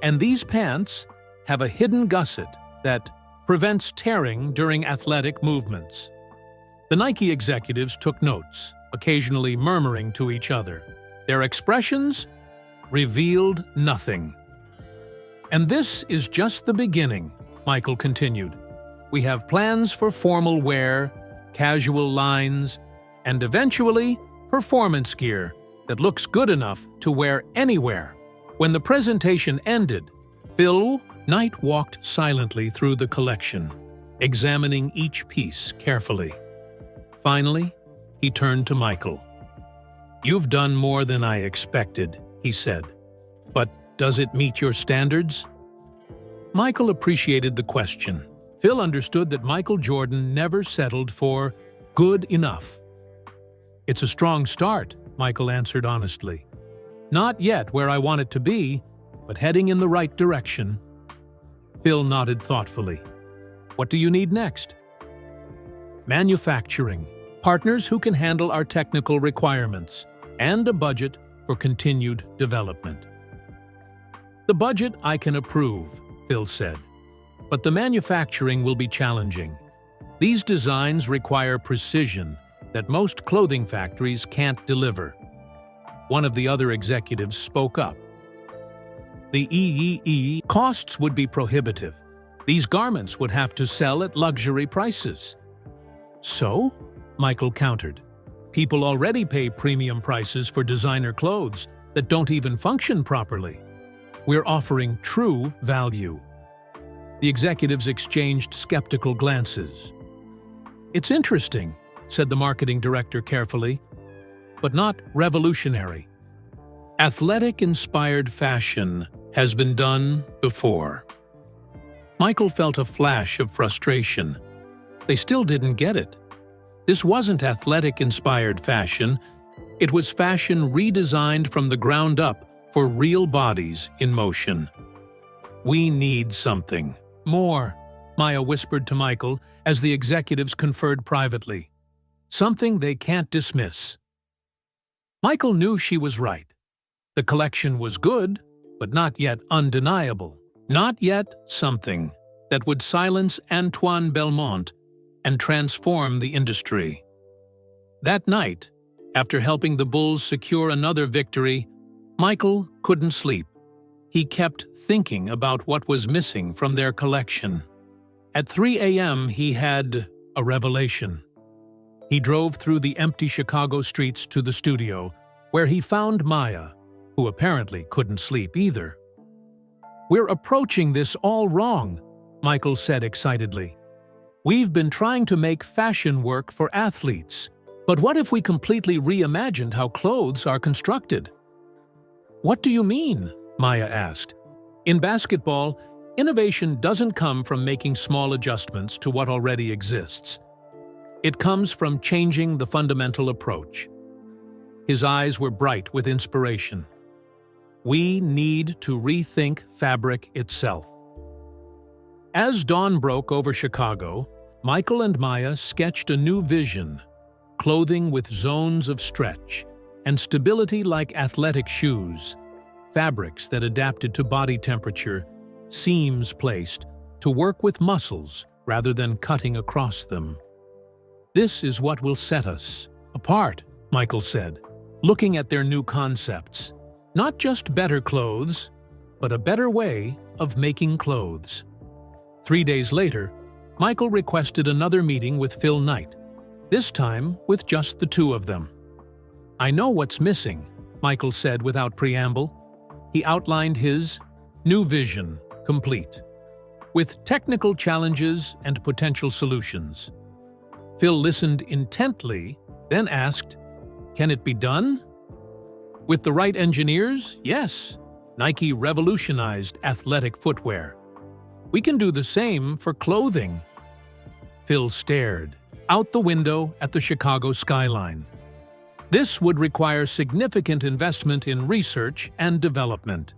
"And these pants have a hidden gusset that prevents tearing during athletic movements." The Nike executives took notes, occasionally murmuring to each other. Their expressions revealed nothing. "And this is just the beginning," Michael continued. "We have plans for formal wear, casual lines, and eventually performance gear that looks good enough to wear anywhere." When the presentation ended, Phil Knight walked silently through the collection, examining each piece carefully. Finally, he turned to Michael. "You've done more than I expected," he said. "But does it meet your standards?" Michael appreciated the question. Phil understood that Michael Jordan never settled for good enough. "It's a strong start," Michael answered honestly. "Not yet where I want it to be, but heading in the right direction." Phil nodded thoughtfully. "What do you need next?" "Manufacturing, partners who can handle our technical requirements, and a budget for continued development." "The budget I can approve," Phil said, "but the manufacturing will be challenging. These designs require precision that most clothing factories can't deliver." One of the other executives spoke up. "The costs would be prohibitive. These garments would have to sell at luxury prices." "So?" Michael countered. "People already pay premium prices for designer clothes that don't even function properly. We're offering true value." The executives exchanged skeptical glances. "It's interesting," said the marketing director carefully, "but not revolutionary. Athletic-inspired fashion has been done before." Michael felt a flash of frustration. They still didn't get it. This wasn't athletic-inspired fashion. It was fashion redesigned from the ground up for real bodies in motion. "We need something more," Maya whispered to Michael as the executives conferred privately. Something they can't dismiss. Michael knew she was right. The collection was good, but not yet undeniable. Not yet something that would silence Antoine Belmont and transform the industry. That night, after helping the Bulls secure another victory, Michael couldn't sleep. He kept thinking about what was missing from their collection. At 3 a.m., he had a revelation. He drove through the empty Chicago streets to the studio, where he found Maya, who apparently couldn't sleep either. "We're approaching this all wrong," Michael said excitedly. "We've been trying to make fashion work for athletes, but what if we completely reimagined how clothes are constructed?" "What do you mean?" Maya asked. "In basketball, innovation doesn't come from making small adjustments to what already exists. It comes from changing the fundamental approach." His eyes were bright with inspiration. "We need to rethink fabric itself." As dawn broke over Chicago, Michael and Maya sketched a new vision, clothing with zones of stretch and stability like athletic shoes, fabrics that adapted to body temperature, seams placed to work with muscles rather than cutting across them. "This is what will set us apart," Michael said, looking at their new concepts. Not just better clothes, but a better way of making clothes. 3 days later, Michael requested another meeting with Phil Knight, this time with just the two of them. "I know what's missing," Michael said without preamble. He outlined his new vision, complete, with technical challenges and potential solutions. Phil listened intently, then asked, "Can it be done?" "With the right engineers, yes. Nike revolutionized athletic footwear. We can do the same for clothing." Phil stared out the window at the Chicago skyline. "This would require significant investment in research and development.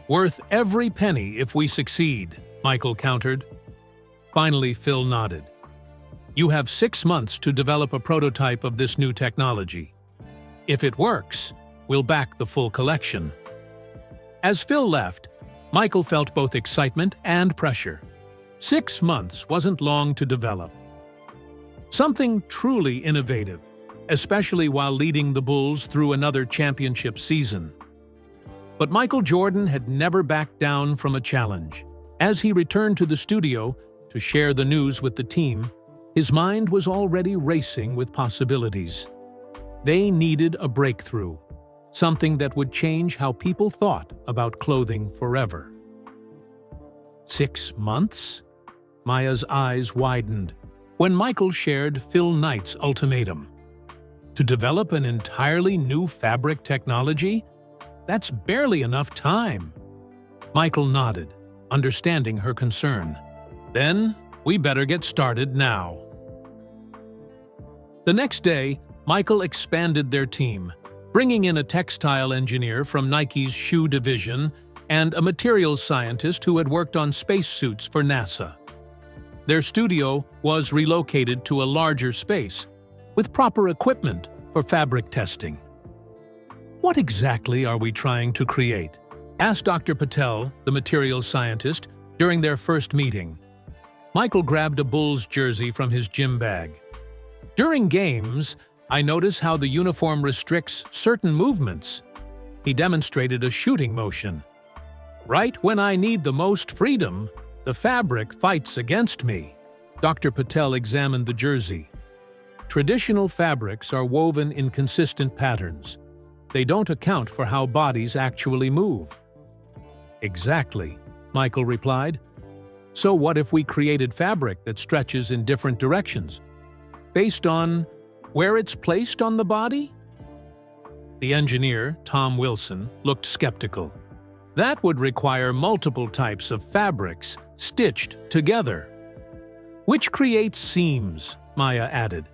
Worth every penny if we succeed," Michael countered. Finally, Phil nodded. "You have 6 months to develop a prototype of this new technology. If it works, we'll back the full collection." As Phil left, Michael felt both excitement and pressure. 6 months wasn't long to develop something truly innovative, especially while leading the Bulls through another championship season. But Michael Jordan had never backed down from a challenge. As he returned to the studio to share the news with the team, his mind was already racing with possibilities. They needed a breakthrough, something that would change how people thought about clothing forever. 6 months? Maya's eyes widened when Michael shared Phil Knight's ultimatum. To develop an entirely new fabric technology? That's barely enough time. Michael nodded, understanding her concern. "Then, we better get started now." The next day, Michael expanded their team, bringing in a textile engineer from Nike's shoe division and a materials scientist who had worked on spacesuits for NASA. Their studio was relocated to a larger space, with proper equipment for fabric testing. "What exactly are we trying to create?" asked Dr. Patel, the materials scientist, during their first meeting. Michael grabbed a Bulls jersey from his gym bag. "During games, I notice how the uniform restricts certain movements." He demonstrated a shooting motion. "Right when I need the most freedom, the fabric fights against me." Dr. Patel examined the jersey. "Traditional fabrics are woven in consistent patterns. They don't account for how bodies actually move." "Exactly," Michael replied. "So what if we created fabric that stretches in different directions, based on where it's placed on the body?" The engineer, Tom Wilson, looked skeptical. "That would require multiple types of fabrics stitched together." "Which creates seams," Maya added.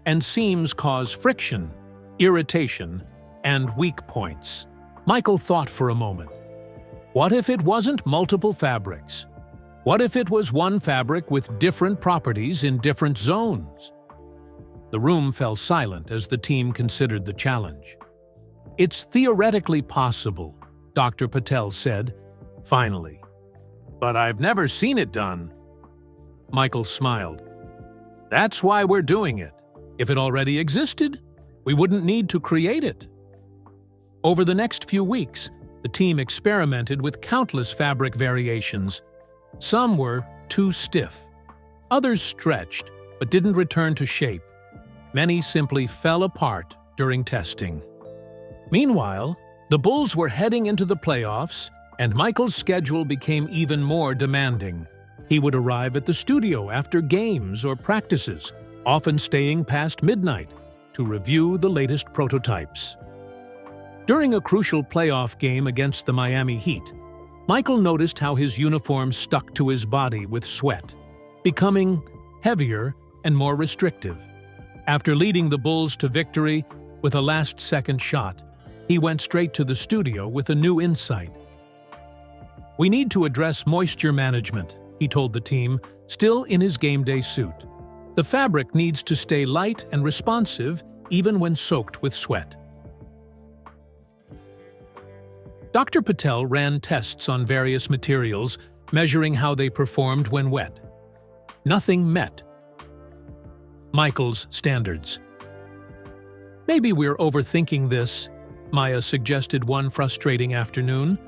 "And seams cause friction, irritation, and weak points." Michael thought for a moment. What if it wasn't multiple fabrics? What if it was one fabric with different properties in different zones? The room fell silent as the team considered the challenge. It's theoretically possible, Dr. Patel said, finally. But I've never seen it done. Michael smiled. That's why we're doing it. If it already existed, we wouldn't need to create it. Over the next few weeks, the team experimented with countless fabric variations. Some were too stiff. Others stretched, but didn't return to shape. Many simply fell apart during testing. Meanwhile, the Bulls were heading into the playoffs, and Michael's schedule became even more demanding. He would arrive at the studio after games or practices, often staying past midnight, to review the latest prototypes. During a crucial playoff game against the Miami Heat, Michael noticed how his uniform stuck to his body with sweat, becoming heavier and more restrictive. After leading the Bulls to victory with a last-second shot, he went straight to the studio with a new insight. "We need to address moisture management," he told the team, still in his game day suit. "The fabric needs to stay light and responsive even when soaked with sweat." Dr. Patel ran tests on various materials, measuring how they performed when wet. Nothing met Michael's standards. "Maybe we're overthinking this," Maya suggested one frustrating afternoon.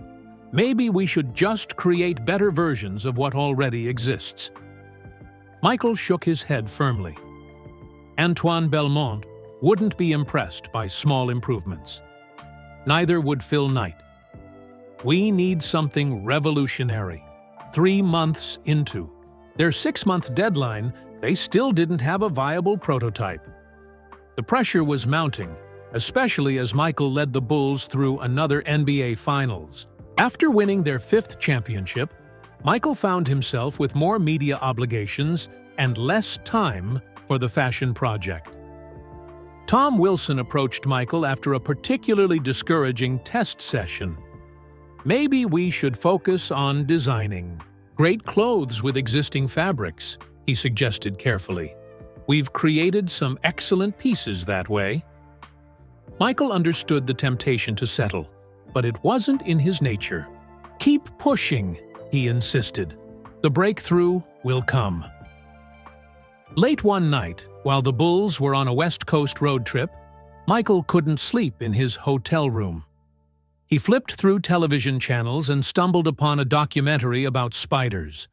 "Maybe we should just create better versions of what already exists." Michael shook his head firmly. Antoine Belmont wouldn't be impressed by small improvements. Neither would Phil Knight. "We need something revolutionary." 3 months into their 6-month deadline, they still didn't have a viable prototype. The pressure was mounting, especially as Michael led the Bulls through another NBA Finals. After winning their 5th championship, Michael found himself with more media obligations and less time for the fashion project. Tom Wilson approached Michael after a particularly discouraging test session. "Maybe we should focus on designing great clothes with existing fabrics," he suggested carefully. "We've created some excellent pieces that way." Michael understood the temptation to settle, but it wasn't in his nature. "Keep pushing," he insisted. "The breakthrough will come." Late one night, while the Bulls were on a West Coast road trip, Michael couldn't sleep in his hotel room. He flipped through television channels and stumbled upon a documentary about spiders.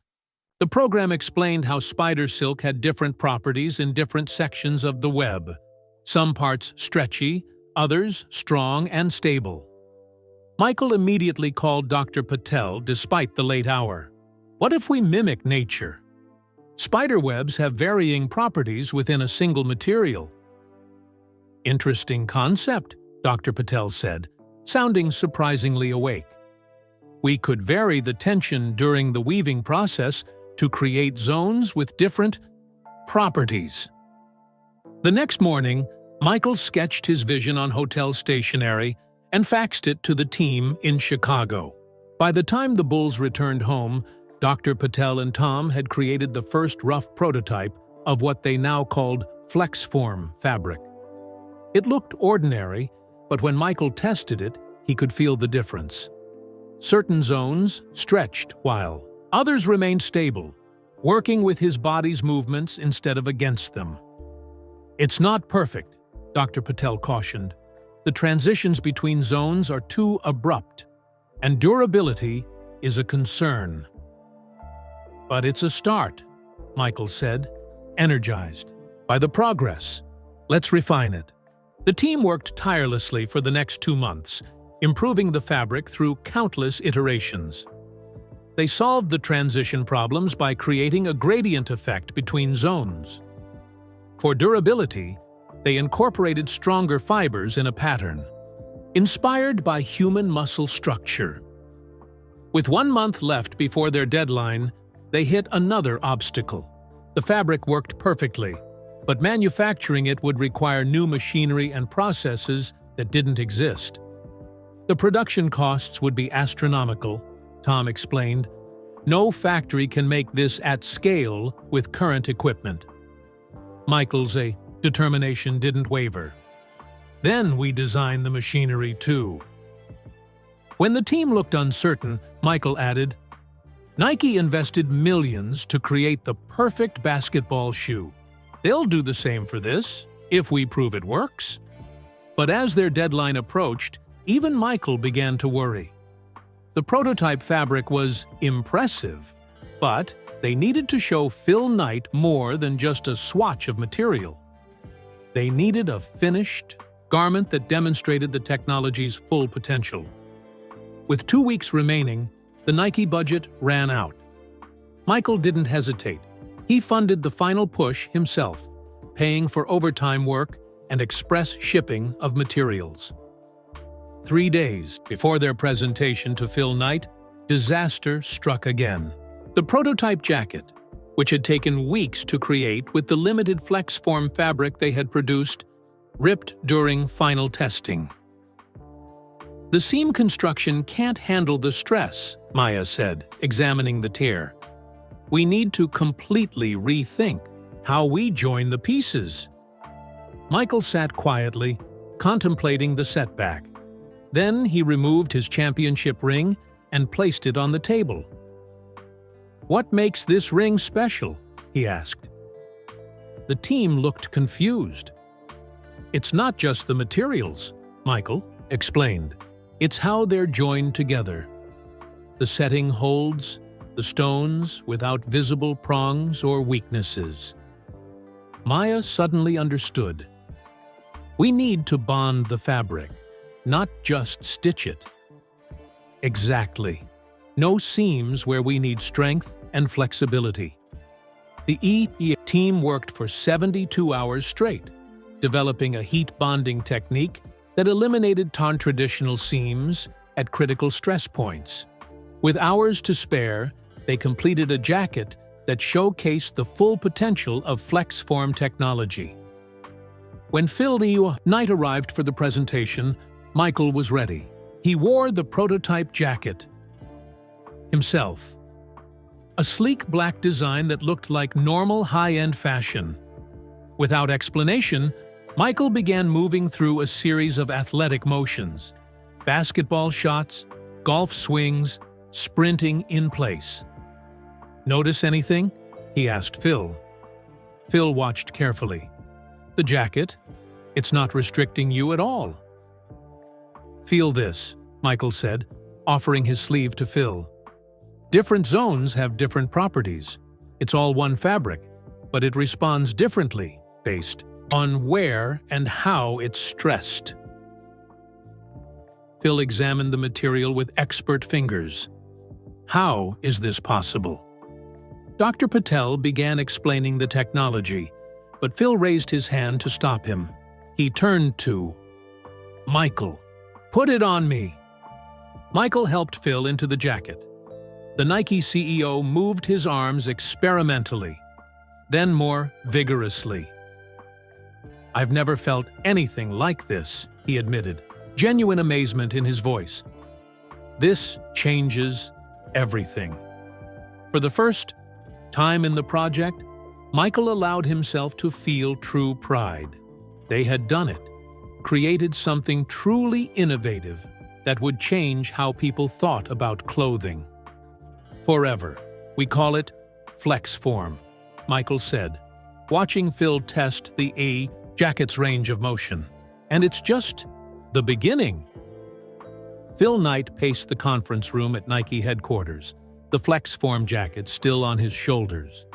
The program explained how spider silk had different properties in different sections of the web, some parts stretchy, others strong and stable. Michael immediately called Dr. Patel despite the late hour. "What if we mimic nature? Spider webs have varying properties within a single material." "Interesting concept," Dr. Patel said, sounding surprisingly awake. "We could vary the tension during the weaving process to create zones with different properties." The next morning, Michael sketched his vision on hotel stationery and faxed it to the team in Chicago. By the time the Bulls returned home, Dr. Patel and Tom had created the first rough prototype of what they now called FlexForm fabric. It looked ordinary, but when Michael tested it, he could feel the difference. Certain zones stretched while others remained stable, working with his body's movements instead of against them. "It's not perfect," Dr. Patel cautioned. "The transitions between zones are too abrupt, and durability is a concern." "But it's a start," Michael said, energized by the progress. "Let's refine it." The team worked tirelessly for the next 2 months, improving the fabric through countless iterations. They solved the transition problems by creating a gradient effect between zones. For durability, they incorporated stronger fibers in a pattern, inspired by human muscle structure. With 1 month left before their deadline, they hit another obstacle. The fabric worked perfectly, but manufacturing it would require new machinery and processes that didn't exist. The production costs would be astronomical, Tom explained. No factory can make this at scale with current equipment. Michael's determination didn't waver. Then we designed the machinery too. When the team looked uncertain, Michael added, Nike invested millions to create the perfect basketball shoe. They'll do the same for this, if we prove it works. But as their deadline approached, even Michael began to worry. The prototype fabric was impressive, but they needed to show Phil Knight more than just a swatch of material. They needed a finished garment that demonstrated the technology's full potential. With 2 weeks remaining, the Nike budget ran out. Michael didn't hesitate. He funded the final push himself, paying for overtime work and express shipping of materials. 3 days before their presentation to Phil Knight, disaster struck again. The prototype jacket, which had taken weeks to create with the limited flex-form fabric they had produced, ripped during final testing. The seam construction can't handle the stress, Maya said, examining the tear. We need to completely rethink how we join the pieces. Michael sat quietly, contemplating the setback. Then he removed his championship ring and placed it on the table. What makes this ring special? He asked. The team looked confused. It's not just the materials, Michael explained. It's how they're joined together. The setting holds the stones without visible prongs or weaknesses. Maya suddenly understood. We need to bond the fabric, not just stitch it. Exactly. No seams where we need strength and flexibility. The EP team worked for 72 hours straight, developing a heat bonding technique that eliminated traditional seams at critical stress points. With hours to spare, they completed a jacket that showcased the full potential of flex-form technology. When Phil Knight arrived for the presentation, Michael was ready. He wore the prototype jacket himself. A sleek black design that looked like normal high-end fashion. Without explanation, Michael began moving through a series of athletic motions. Basketball shots, golf swings, sprinting in place. Notice anything? He asked Phil. Phil watched carefully. The jacket? It's not restricting you at all. Feel this, Michael said, offering his sleeve to Phil. Different zones have different properties. It's all one fabric, but it responds differently based on where and how it's stressed. Phil examined the material with expert fingers. How is this possible? Dr. Patel began explaining the technology, but Phil raised his hand to stop him. He turned to Michael. Put it on me. Michael helped Phil into the jacket. The Nike CEO moved his arms experimentally, then more vigorously. I've never felt anything like this, he admitted, genuine amazement in his voice. This changes everything. For the first time in the project, Michael allowed himself to feel true pride. They had done it, created something truly innovative that would change how people thought about clothing. Forever. We call it flex form, Michael said, watching Phil test the jacket's range of motion. And it's just the beginning. Phil Knight paced the conference room at Nike headquarters, the flex form jacket still on his shoulders.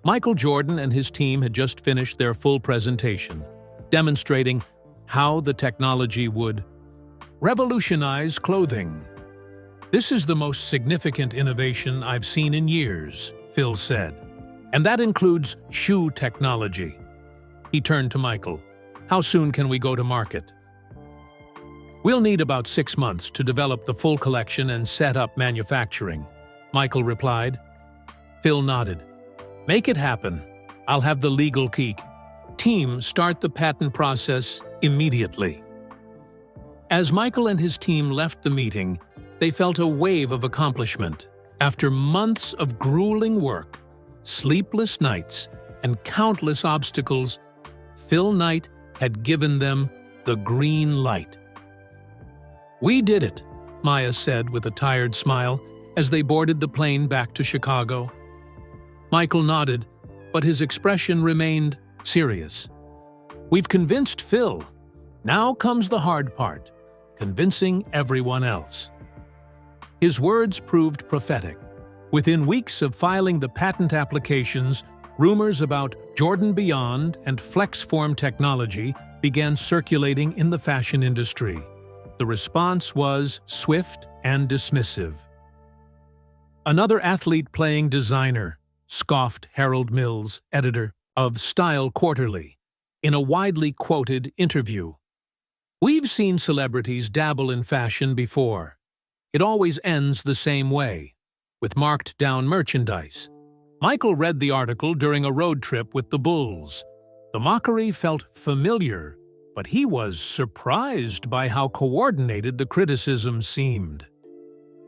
Michael Jordan and his team had just finished their full presentation, demonstrating how the technology would revolutionize clothing. This is the most significant innovation I've seen in years, Phil said. And that includes shoe technology. He turned to Michael. How soon can we go to market? We'll need about 6 months to develop the full collection and set up manufacturing, Michael replied. Phil nodded. Make it happen. I'll have the legal key. Team, start the patent process immediately. As Michael and his team left the meeting, they felt a wave of accomplishment. After months of grueling work, sleepless nights, and countless obstacles, Phil Knight had given them the green light. "We did it," Maya said with a tired smile as they boarded the plane back to Chicago. Michael nodded, but his expression remained serious. "We've convinced Phil. Now comes the hard part, convincing everyone else." His words proved prophetic. Within weeks of filing the patent applications, rumors about Jordan Beyond and FlexForm technology began circulating in the fashion industry. The response was swift and dismissive. "Another athlete playing designer," scoffed Harold Mills, editor of Style Quarterly, in a widely quoted interview. "We've seen celebrities dabble in fashion before. It always ends the same way, with marked-down merchandise." Michael read the article during a road trip with the Bulls. The mockery felt familiar, but he was surprised by how coordinated the criticism seemed.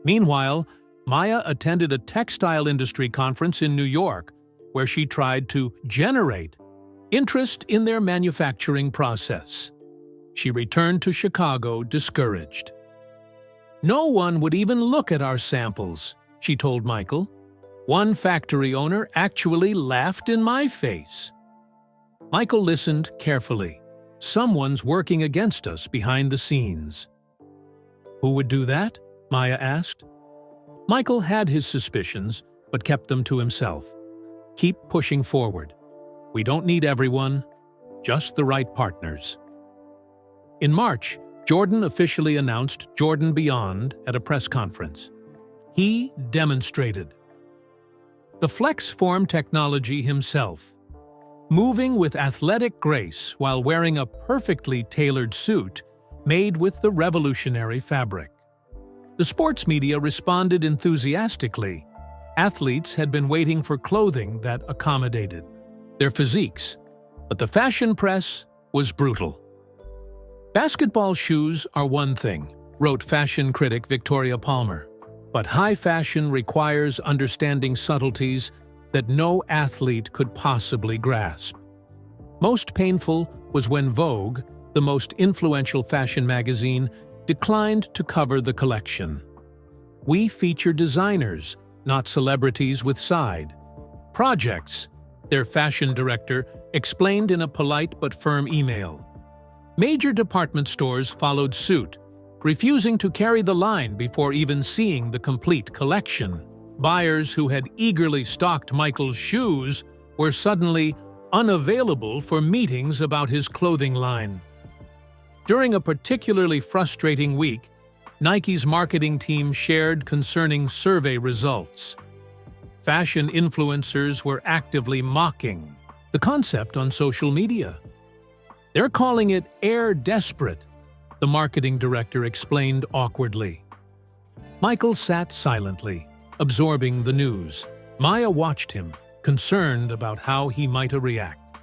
Meanwhile, Maya attended a textile industry conference in New York, where she tried to generate interest in their manufacturing process. She returned to Chicago discouraged. "No one would even look at our samples," she told Michael. "One factory owner actually laughed in my face." Michael listened carefully. Someone's working against us behind the scenes. "Who would do that?" Maya asked. Michael had his suspicions, but kept them to himself. "Keep pushing forward. We don't need everyone, just the right partners." In March, Jordan officially announced Jordan Beyond at a press conference. He demonstrated the FlexForm technology himself, moving with athletic grace while wearing a perfectly tailored suit made with the revolutionary fabric. The sports media responded enthusiastically. Athletes had been waiting for clothing that accommodated their physiques, but the fashion press was brutal. "Basketball shoes are one thing," wrote fashion critic Victoria Palmer, "but high fashion requires understanding subtleties that no athlete could possibly grasp." Most painful was when Vogue, the most influential fashion magazine, declined to cover the collection. "We feature designers, not celebrities with side projects," their fashion director explained in a polite but firm email. Major department stores followed suit, refusing to carry the line before even seeing the complete collection. Buyers who had eagerly stocked Michael's shoes were suddenly unavailable for meetings about his clothing line. During a particularly frustrating week, Nike's marketing team shared concerning survey results. Fashion influencers were actively mocking the concept on social media. "They're calling it air desperate," the marketing director explained awkwardly. Michael sat silently, absorbing the news. Maya watched him, concerned about how he might react.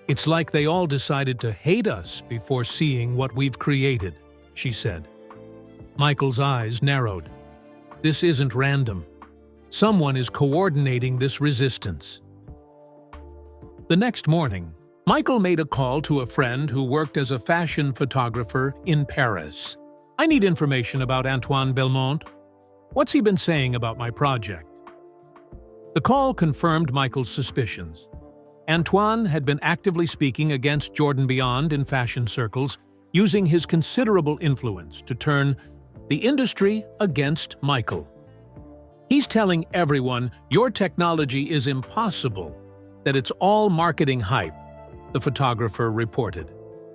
"It's like they all decided to hate us before seeing what we've created," she said. Michael's eyes narrowed. "This isn't random. Someone is coordinating this resistance." The next morning, Michael made a call to a friend who worked as a fashion photographer in Paris. "I need information about Antoine Belmont. What's he been saying about my project?" The call confirmed Michael's suspicions. Antoine had been actively speaking against Jordan Beyond in fashion circles, using his considerable influence to turn the industry against Michael. "He's telling everyone your technology is impossible, that it's all marketing hype," the photographer reported.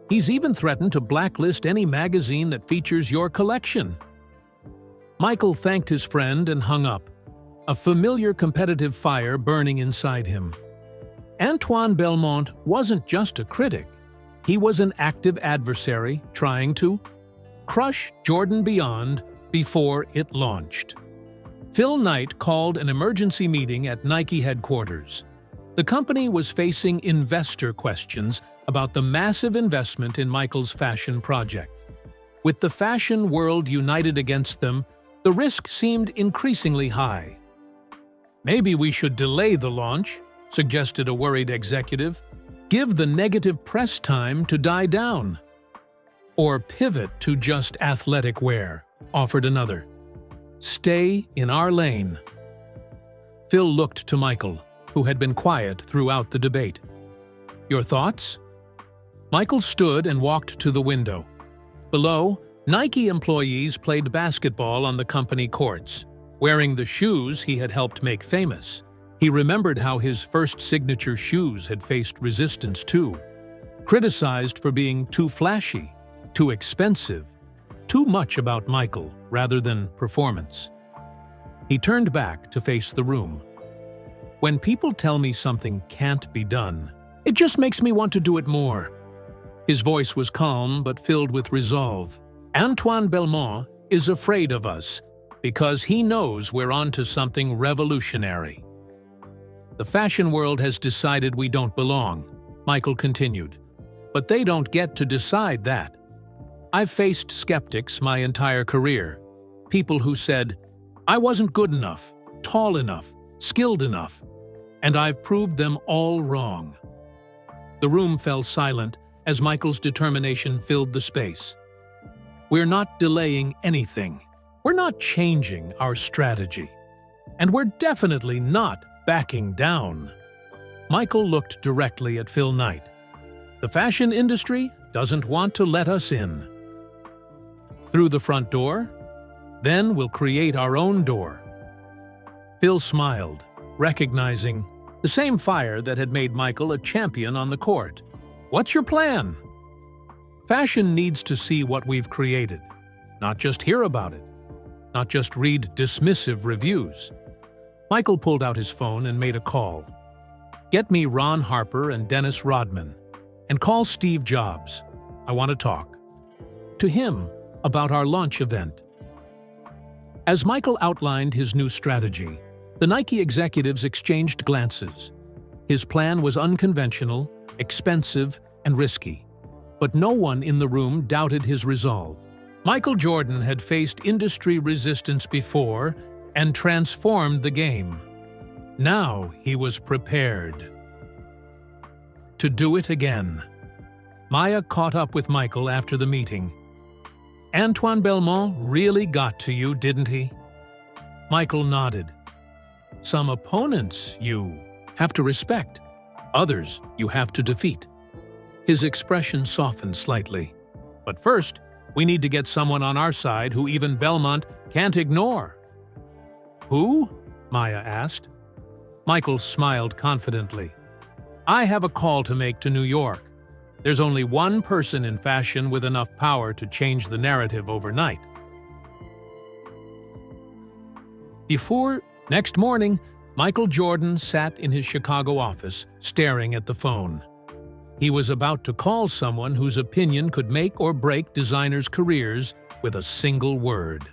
"He's even threatened to blacklist any magazine that features your collection." Michael thanked his friend and hung up, a familiar competitive fire burning inside him. Antoine Belmont wasn't just a critic. He was an active adversary trying to crush Jordan Beyond before it launched. Phil Knight called an emergency meeting at Nike headquarters. The company was facing investor questions about the massive investment in Michael's fashion project. With the fashion world united against them, The risk seemed increasingly high. "Maybe we should delay the launch," suggested a worried executive. "Give the negative press time to die down." "Or pivot to just athletic wear," offered another. "Stay in our lane." Phil looked to Michael, who had been quiet throughout the debate. "Your thoughts?" Michael stood and walked to the window. Below, Nike employees played basketball on the company courts, wearing the shoes he had helped make famous. He remembered how his first signature shoes had faced resistance too, criticized for being too flashy, too expensive, too much about Michael rather than performance. He turned back to face the room. "When people tell me something can't be done, it just makes me want to do it more." His voice was calm but filled with resolve. "Antoine Belmont is afraid of us because he knows we're onto something revolutionary." "The fashion world has decided we don't belong," Michael continued. "But they don't get to decide that. I've faced skeptics my entire career, people who said, I wasn't good enough, tall enough, skilled enough, and I've proved them all wrong." The room fell silent as Michael's determination filled the space. "We're not delaying anything. We're not changing our strategy. And we're definitely not backing down." Michael looked directly at Phil Knight. "The fashion industry doesn't want to let us in. Through the front door? Then we'll create our own door." Phil smiled, recognizing the same fire that had made Michael a champion on the court. "What's your plan?" "Fashion needs to see what we've created, not just hear about it, not just read dismissive reviews." Michael pulled out his phone and made a call. "Get me Ron Harper and Dennis Rodman, and call Steve Jobs. I want to talk to him about our launch event." As Michael outlined his new strategy, the Nike executives exchanged glances. His plan was unconventional, expensive, and risky, but no one in the room doubted his resolve. Michael Jordan had faced industry resistance before and transformed the game. Now he was prepared to do it again. Maya caught up with Michael after the meeting. "Antoine Belmont really got to you, didn't he?" Michael nodded. "Some opponents you have to respect, others you have to defeat." His expression softened slightly. "But first, we need to get someone on our side who even Belmont can't ignore." "Who?" Maya asked. Michael smiled confidently. "I have a call to make to New York. There's only one person in fashion with enough power to change the narrative overnight." Next morning, Michael Jordan sat in his Chicago office, staring at the phone. He was about to call someone whose opinion could make or break designers' careers with a single word.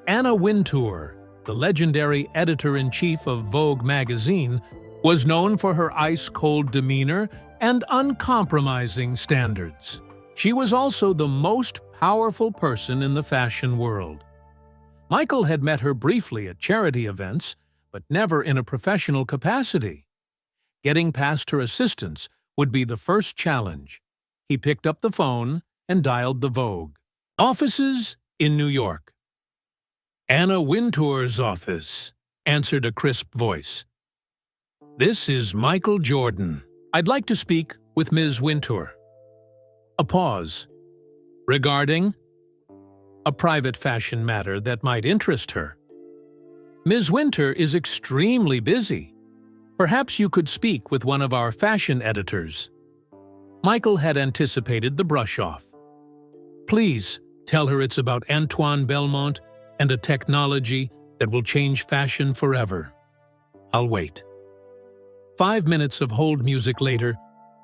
Anna Wintour, the legendary editor-in-chief of Vogue magazine, was known for her ice-cold demeanor and uncompromising standards. She was also the most powerful person in the fashion world. Michael had met her briefly at charity events, but never in a professional capacity. Getting past her assistants would be the first challenge. He picked up the phone and dialed the Vogue offices in New York. "Anna Wintour's office," answered a crisp voice. "This is Michael Jordan. I'd like to speak with Ms. Wintour." A pause. "Regarding?" "A private fashion matter that might interest her." "Ms. Wintour is extremely busy. Perhaps you could speak with one of our fashion editors." Michael had anticipated the brush-off. "Please tell her it's about Antoine Belmont and a technology that will change fashion forever. I'll wait." 5 minutes of hold music later,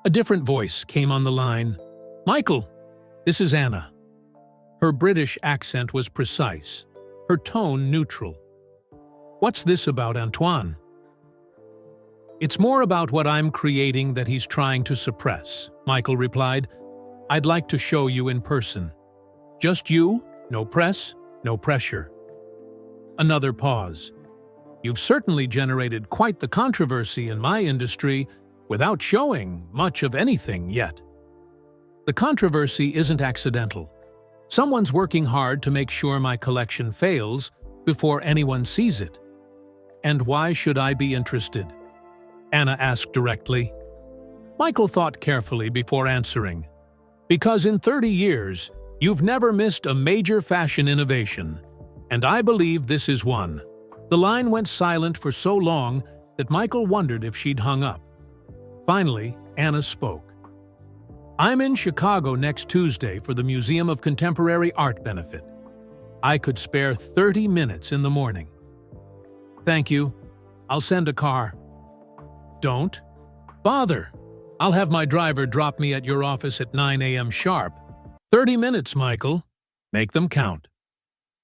a different voice came on the line. "Michael, this is Anna." Her British accent was precise, her tone neutral. "What's this about Antoine?" "It's more about what I'm creating that he's trying to suppress," Michael replied. "I'd like to show you in person. Just you, no press, no pressure. Another pause. You've certainly generated quite the controversy in my industry without showing much of anything yet. The controversy isn't accidental. Someone's working hard to make sure my collection fails before anyone sees it. And why should I be interested? Anna asked directly. Michael thought carefully before answering. Because in 30 years, you've never missed a major fashion innovation, and I believe this is one. The line went silent for so long that Michael wondered if she'd hung up. Finally, Anna spoke. I'm in Chicago next Tuesday for the Museum of Contemporary Art benefit. I could spare 30 minutes in the morning. Thank you. I'll send a car. Don't bother. I'll have my driver drop me at your office at 9 a.m. sharp. 30 minutes, Michael. Make them count.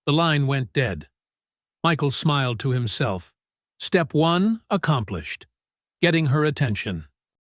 The line went dead. Michael smiled to himself. Step 1 accomplished. Getting her attention.